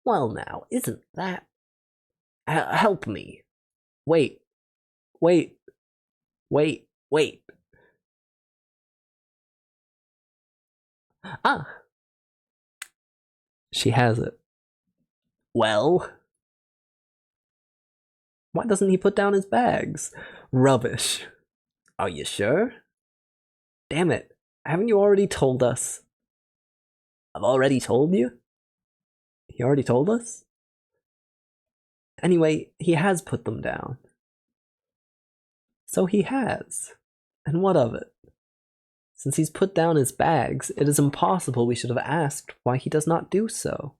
Well now, isn't that? Help me. Wait. Wait. Wait. Wait. Ah. She has it. Well? Why doesn't he put down his bags? Rubbish. Are you sure? Damn it. Haven't you already told us? I've already told you? He already told us? Anyway, he has put them down. So he has. And what of it? Since he's put down his bags, it is impossible we should have asked why he does not do so.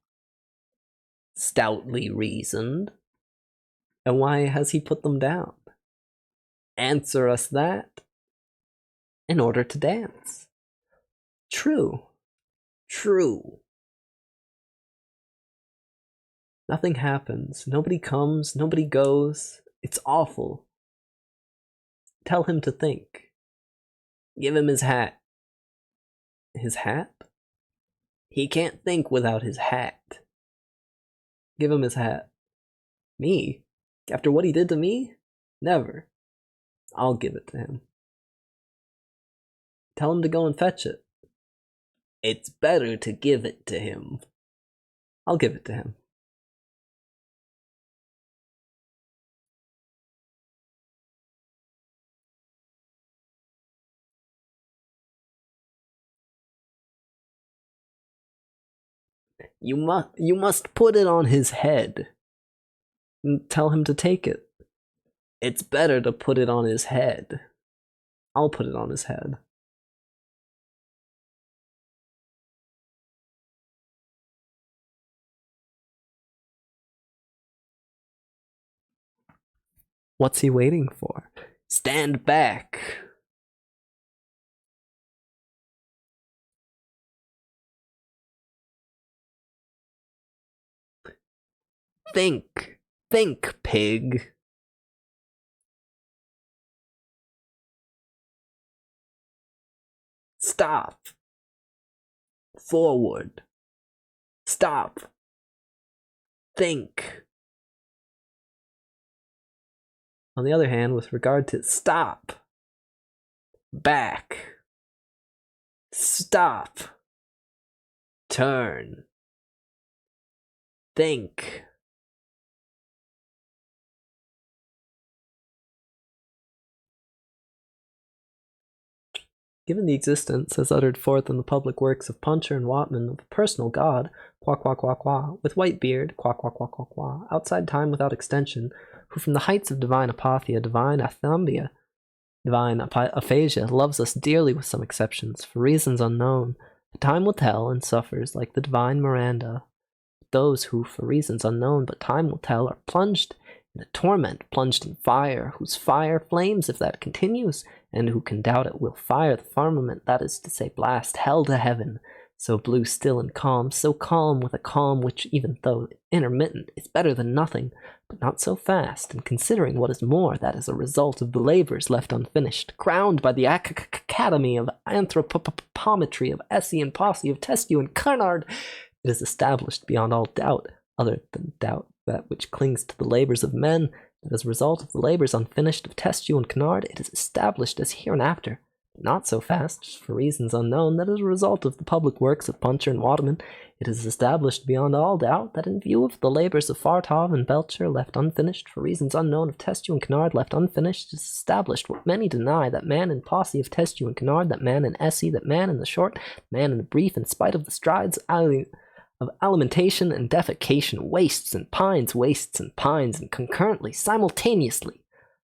Stoutly reasoned. And why has he put them down? Answer us that. In order to dance. True. True. Nothing happens. Nobody comes. Nobody goes. It's awful. Tell him to think. Give him his hat. His hat? He can't think without his hat. Give him his hat. Me? After what he did to me? Never. I'll give it to him. Tell him to go and fetch it. It's better to give it to him. I'll give it to him. You must put it on his head. And tell him to take it. It's better to put it on his head. I'll put it on his head. What's he waiting for? Stand back. Think. Think, pig. Stop. Forward. Stop. Think. On the other hand, with regard to stop. Back. Stop. Turn. Think. Given the existence, as uttered forth in the public works of Puncher and Watman, of a personal God, qua qua qua qua, with white beard, qua qua qua qua qua, outside time without extension, who from the heights of divine apothea, divine athambia, divine aphasia, loves us dearly with some exceptions, for reasons unknown, but time will tell, and suffers like the divine Miranda. Those who, for reasons unknown, but time will tell, are plunged in a torment, plunged in fire, whose fire flames if that continues, and who can doubt it will fire the firmament, that is to say, blast hell to heaven, So blue, still, and calm, so calm with a calm which, even though intermittent, is better than nothing, but not so fast, and considering what is more, that is a result of the labors left unfinished, crowned by the Academy of Anthropometry of Essie and Posse of Testu and Carnard, it is established beyond all doubt, other than doubt, that which clings to the labors of men, that as a result of the labors unfinished of Testu and Canard, it is established as hereinafter, not so fast, for reasons unknown, that as a result of the public works of Puncher and Waterman, it is established beyond all doubt that in view of the labors of Fartov and Belcher left unfinished, for reasons unknown of Testu and Canard left unfinished, it is established what many deny, that man in Posse of Testu and Canard, that man in Essie, that man in the short, man in the brief, in spite of the strides of alimentation and defecation, wastes and pines, and concurrently, simultaneously,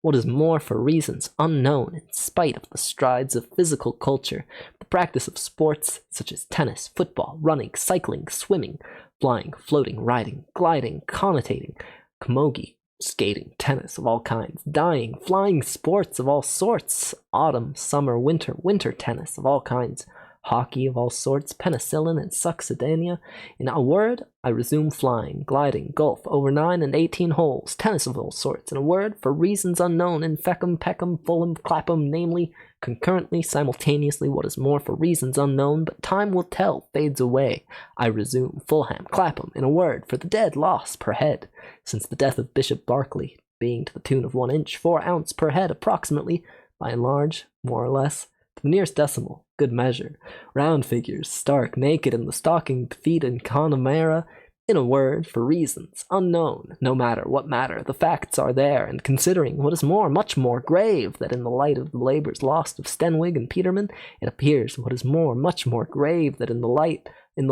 what is more, for reasons unknown, in spite of the strides of physical culture, the practice of sports such as tennis, football, running, cycling, swimming, flying, floating, riding, gliding, connotating, camogie, skating, tennis of all kinds, dying, flying, sports of all sorts, autumn, summer, winter tennis of all kinds, hockey of all sorts, penicillin and succedanea. In a word, I resume flying, gliding, golf, over 9 and 18 holes, tennis of all sorts. In a word, for reasons unknown, in fecum, peckham, fulham, clapham, namely, concurrently, simultaneously, what is more, for reasons unknown, but time will tell, fades away. I resume Fulham, Clapham, in a word, for the dead loss per head, since the death of Bishop Berkeley, being to the tune of 1 inch, 4 ounce per head, approximately, by and large, more or less, to the nearest decimal, good measure, round figures, stark, naked, in the stockinged feet in Connemara, in a word, for reasons unknown, no matter what matter, the facts are there, and considering what is more, much more grave, that in the light of the labors lost of Stenwig and Peterman, it appears what is more, much more grave, that in the light of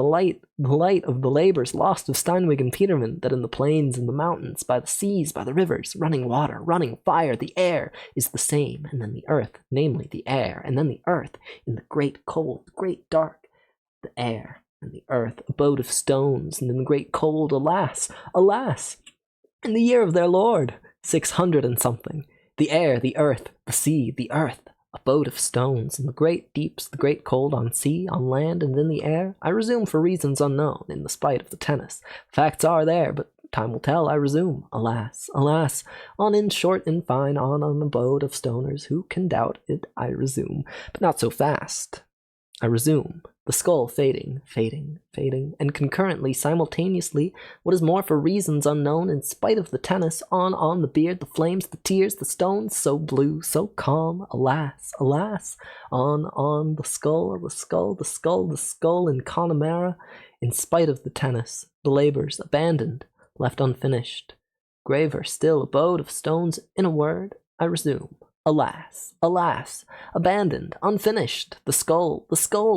the labors lost of Steinweg and Peterman, that in the plains and the mountains, by the seas, by the rivers, running water, running fire, the air is the same, and then the earth, namely the air, and then the earth, in the great cold, great dark, the air, and the earth, abode of stones, and in the great cold, alas, alas, in the year of their Lord, 600 and something, the air, the earth, the sea, the earth, abode of stones, in the great deeps, the great cold, on sea, on land, and in the air. I resume for reasons unknown, in the spite of the tennis. Facts are there, but time will tell, I resume. Alas, alas, on in short and fine, on abode of stoners, who can doubt it, I resume, but not so fast. I resume, the skull fading, and concurrently, simultaneously, what is more, for reasons unknown, in spite of the tennis, on, the beard, the flames, the tears, the stones, so blue, so calm, alas, alas, on, the skull, in Connemara, in spite of the tennis, the labors, abandoned, left unfinished, graver still, abode of stones, in a word, I resume. Alas, alas, abandoned, unfinished, the skull,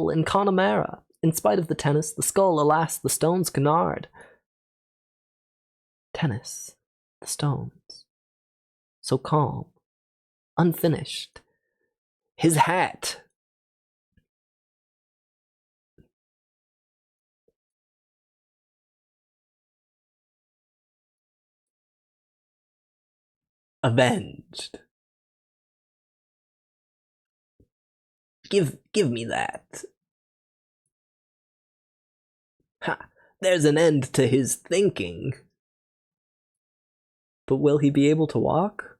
in Connemara, in spite of the tennis, the skull, alas, the stones, Canard. Tennis, the stones, so calm, unfinished, his hat. Avenged. Give me that. Ha! There's an end to his thinking. But will he be able to walk?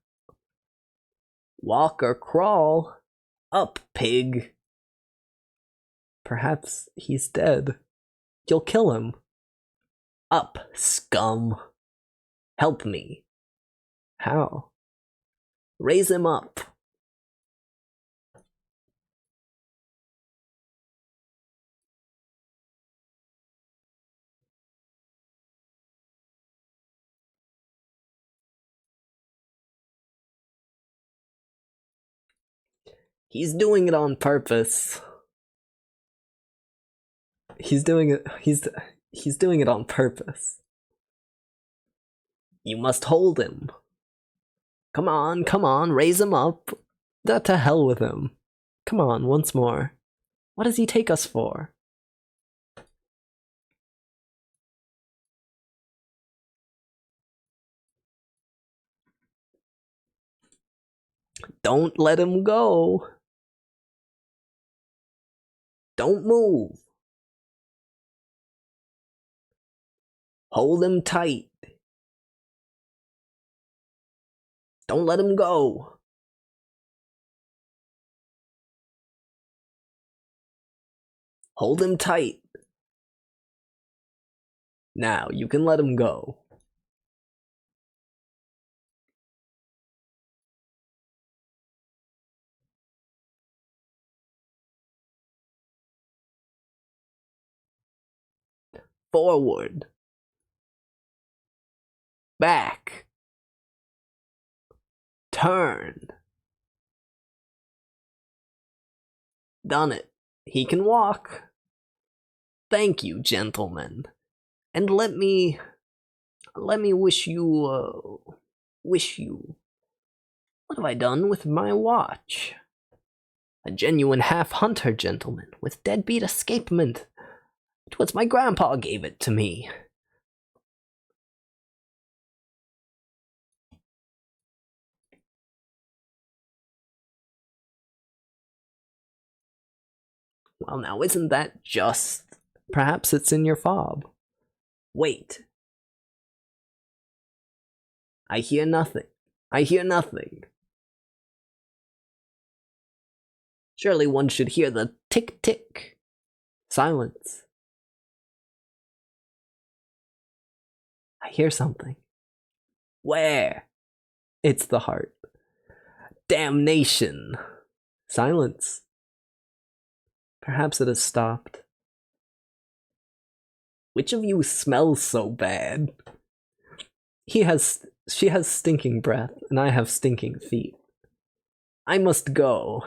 Walk or crawl? Up, pig. Perhaps he's dead. You'll kill him. Up, scum. Help me. How? Raise him up. He's doing it on purpose. He's doing it on purpose. You must hold him. Come on, raise him up. To hell with him. Come on, once more. What does he take us for? Don't let him go. Don't move. Hold him tight. Don't let him go. Hold him tight. Now you can let him go. Forward. Back. Turn. Done it. He can walk. Thank you, gentlemen. And let me wish you, what have I done with my watch? A genuine half-hunter, gentlemen, with deadbeat escapement. 'Twas my grandpa gave it to me. Well, now isn't that just? Perhaps it's in your fob. Wait. I hear nothing. I hear nothing. Surely one should hear the tick-tick. Silence. I hear something. Where? It's the heart. Damnation. Silence. Perhaps it has stopped. Which of you smells so bad? She has stinking breath, and I have stinking feet. I must go.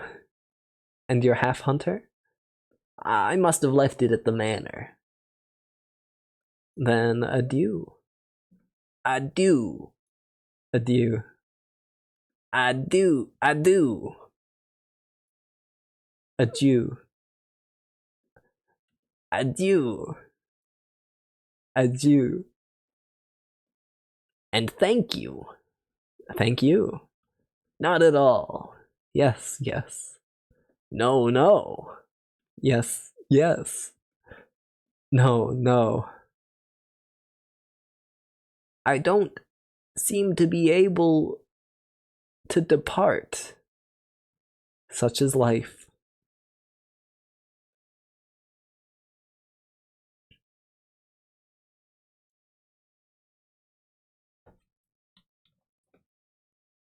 And your half-hunter? I must have left it at the manor. Then adieu. Adieu. Adieu. Adieu. Adieu. Adieu. Adieu. Adieu. And thank you. Thank you. Not at all. Yes, yes. No, no. Yes, yes. No, no. I don't seem to be able to depart. Such is life.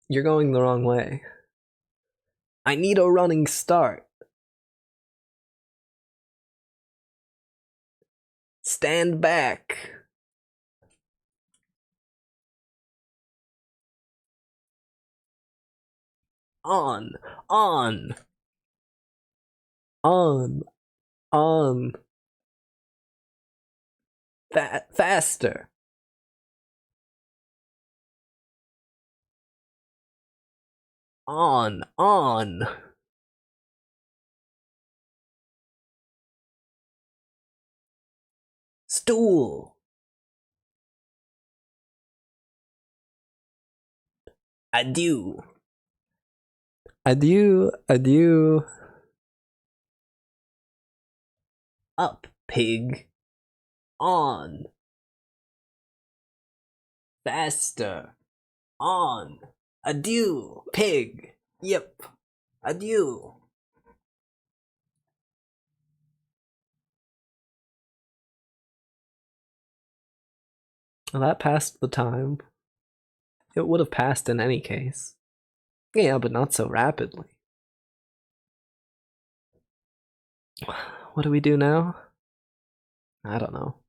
You're going the wrong way. I need a running start. Stand back. On, on, on, on. Faster. On, on. Stool. Adieu. Adieu, adieu. Up, pig. On. Faster. On. Adieu, pig. Yep. Adieu. Well, that passed the time. It would have passed in any case. Yeah, but not so rapidly. What do we do now? I don't know.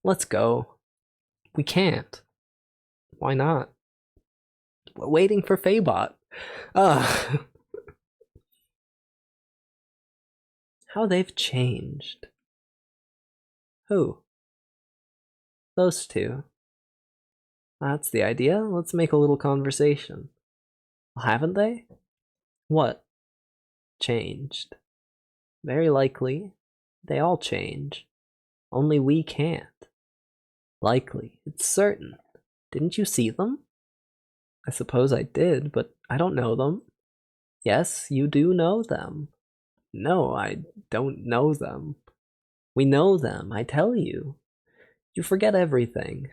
Let's go. We can't. Why not? We're waiting for Faebot. Ugh. How they've changed. Who? Those two. That's the idea. Let's make a little conversation. Haven't they? What? Changed. Very likely. They all change. Only we can't. Likely. It's certain. Didn't you see them? I suppose I did, but I don't know them. Yes, you do know them. No, I don't know them. We know them, I tell you. You forget everything.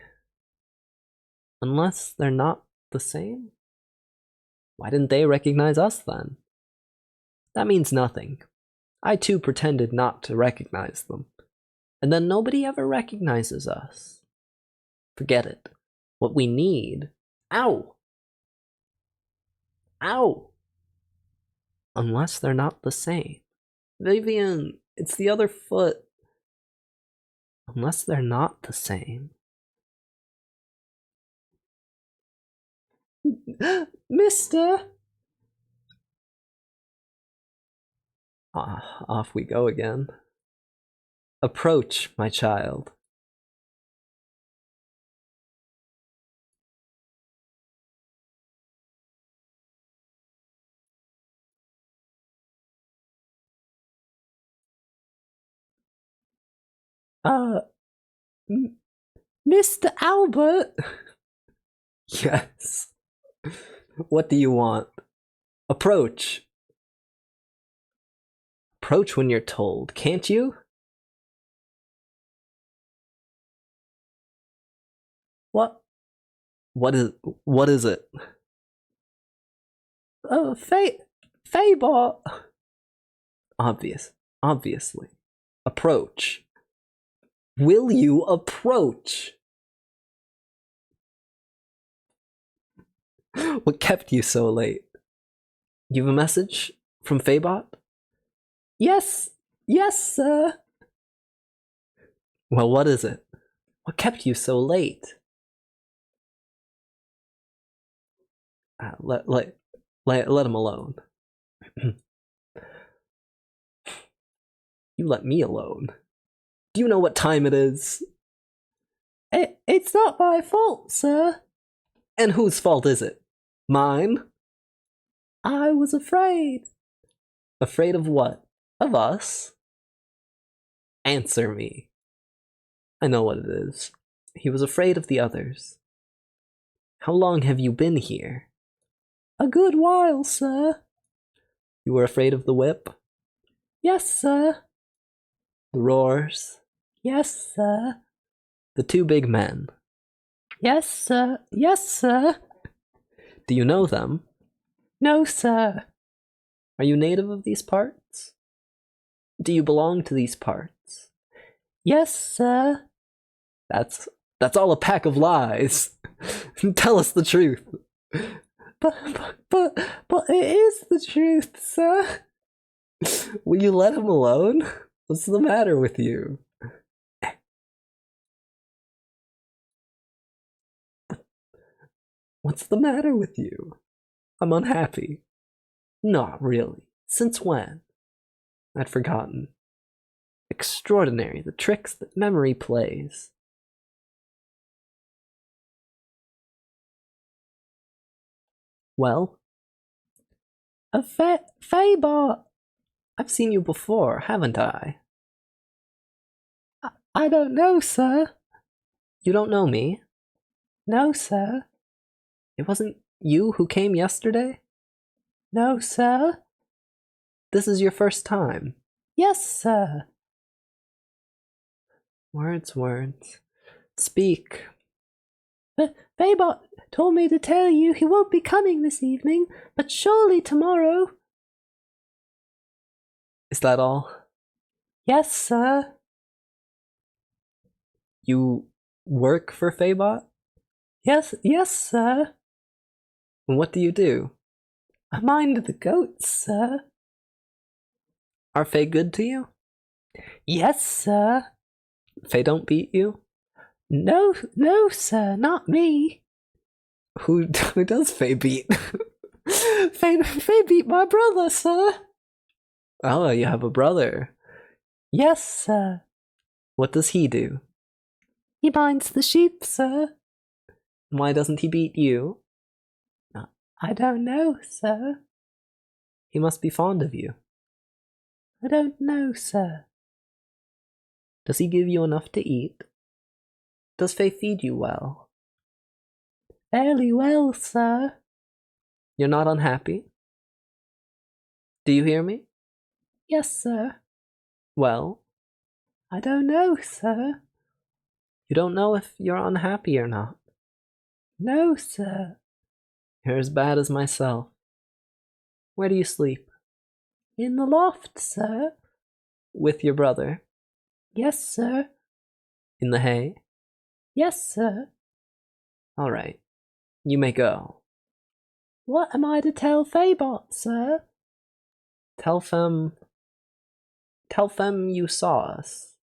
Unless they're not the same? Why didn't they recognize us then? That means nothing. I too pretended not to recognize them. And then nobody ever recognizes us. Forget it. What we need... Ow! Ow! Unless they're not the same. Vivian, it's the other foot. Unless they're not the same. Mister! Off we go again. Approach, my child. Mr. Albert! Yes. What do you want? Approach. Approach when you're told, can't you? What? What is it? Oh, Faebot! Obviously. Approach. Will you approach? What kept you so late? You have a message from Faebot? Yes, sir. Well, what is it? What kept you so late? Let him alone. You let me alone. Do you know what time it is? It's not my fault, sir. And whose fault is it? Mine? I was afraid. Afraid of what? Of us? Answer me. I know what it is. He was afraid of the others. How long have you been here? A good while, sir. You were afraid of the whip? Yes, sir. The roars? Yes, sir. The two big men? Yes, sir. Yes, sir. Do you know them? No, sir. Are you native of these parts? Do you belong to these parts? Yes, sir. That's all a pack of lies. Tell us the truth. But it is the truth, sir. Will you let him alone? What's the matter with you? What's the matter with you? I'm unhappy. Not really. Since when? I'd forgotten. Extraordinary, the tricks that memory plays. Well? A Faebot! I've seen you before, haven't I? I don't know, sir. You don't know me? No, sir. It wasn't you who came yesterday? No, sir. This is your first time? Yes, sir. Words. Speak. Faebot told me to tell you he won't be coming this evening, but surely tomorrow. Is that all? Yes, sir. You work for Faebot? Yes, sir. And what do you do? I mind the goats, sir. Are Fae good to you? Yes, sir. Fae don't beat you? No, sir, not me. Who does Fae beat? Fae beat my brother, sir. Oh, you have a brother. Yes, sir. What does he do? He binds the sheep, sir. Why doesn't he beat you? I don't know, sir. He must be fond of you. I don't know, sir. Does he give you enough to eat? Does Fae feed you well? Fairly well, sir. You're not unhappy? Do you hear me? Yes, sir. Well? I don't know, sir. You don't know if you're unhappy or not. No, sir. You're as bad as myself. Where do you sleep? In the loft, sir. With your brother? Yes, sir. In the hay? Yes, sir. All right. You may go. What am I to tell Faebot, sir? Tell them you saw us.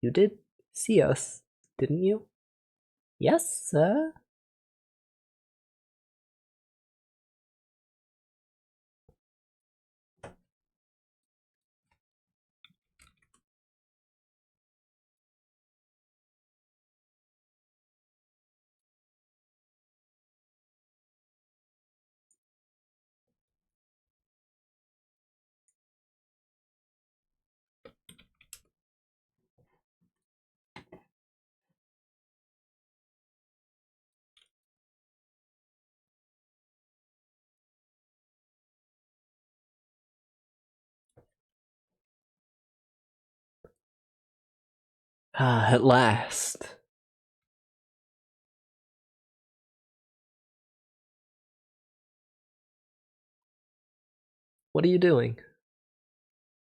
You did see us, didn't you? Yes, sir. Ah, at last. What are you doing?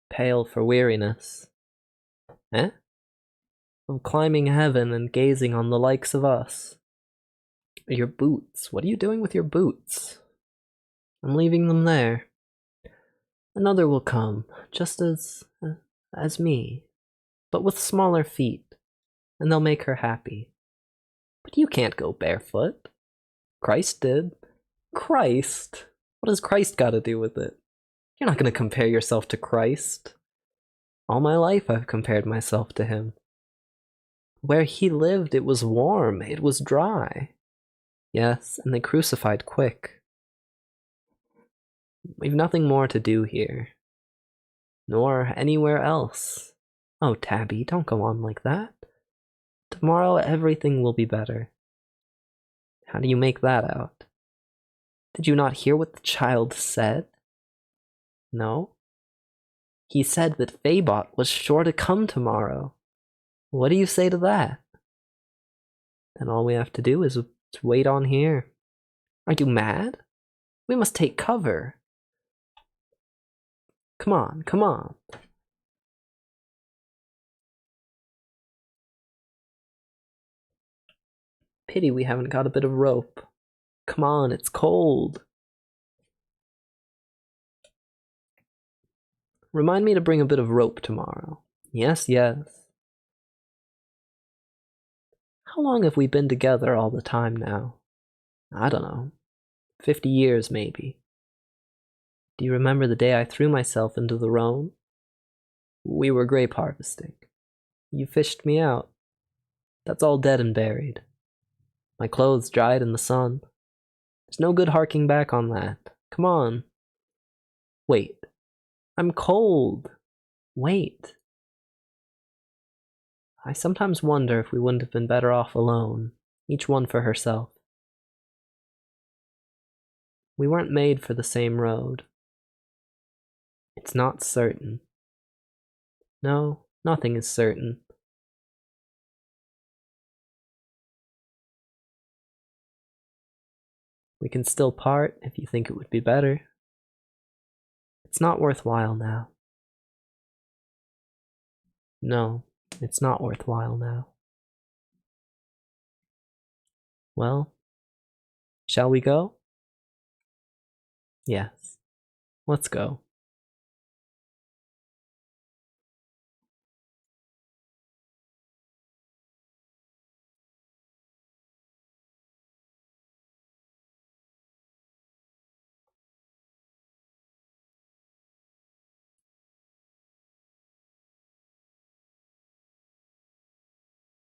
Pale for weariness. Eh? I'm climbing heaven and gazing on the likes of us. Your boots. What are you doing with your boots? I'm leaving them there. Another will come, just as me, but with smaller feet, and they'll make her happy. But you can't go barefoot. Christ did. Christ? What has Christ got to do with it? You're not going to compare yourself to Christ. All my life I've compared myself to him. Where he lived, it was warm, it was dry. Yes, and they crucified quick. We've nothing more to do here. Nor anywhere else. Oh, Tabby, don't go on like that. Tomorrow everything will be better. How do you make that out? Did you not hear what the child said? No? He said that Faebot was sure to come tomorrow. What do you say to that? Then all we have to do is wait on here. Are you mad? We must take cover. Come on, come on. Pity we haven't got a bit of rope. Come on, it's cold. Remind me to bring a bit of rope tomorrow. Yes, yes. How long have we been together all the time now? I don't know. 50 years, maybe. Do you remember the day I threw myself into the Rhone? We were grape harvesting. You fished me out. That's all dead and buried. My clothes dried in the sun. There's no good harking back on that. Come on. Wait. I'm cold. Wait. I sometimes wonder if we wouldn't have been better off alone, each one for herself. We weren't made for the same road. It's not certain. No, nothing is certain. We can still part if you think it would be better. It's not worthwhile now. No, it's not worthwhile now. Well, shall we go? Yes, let's go.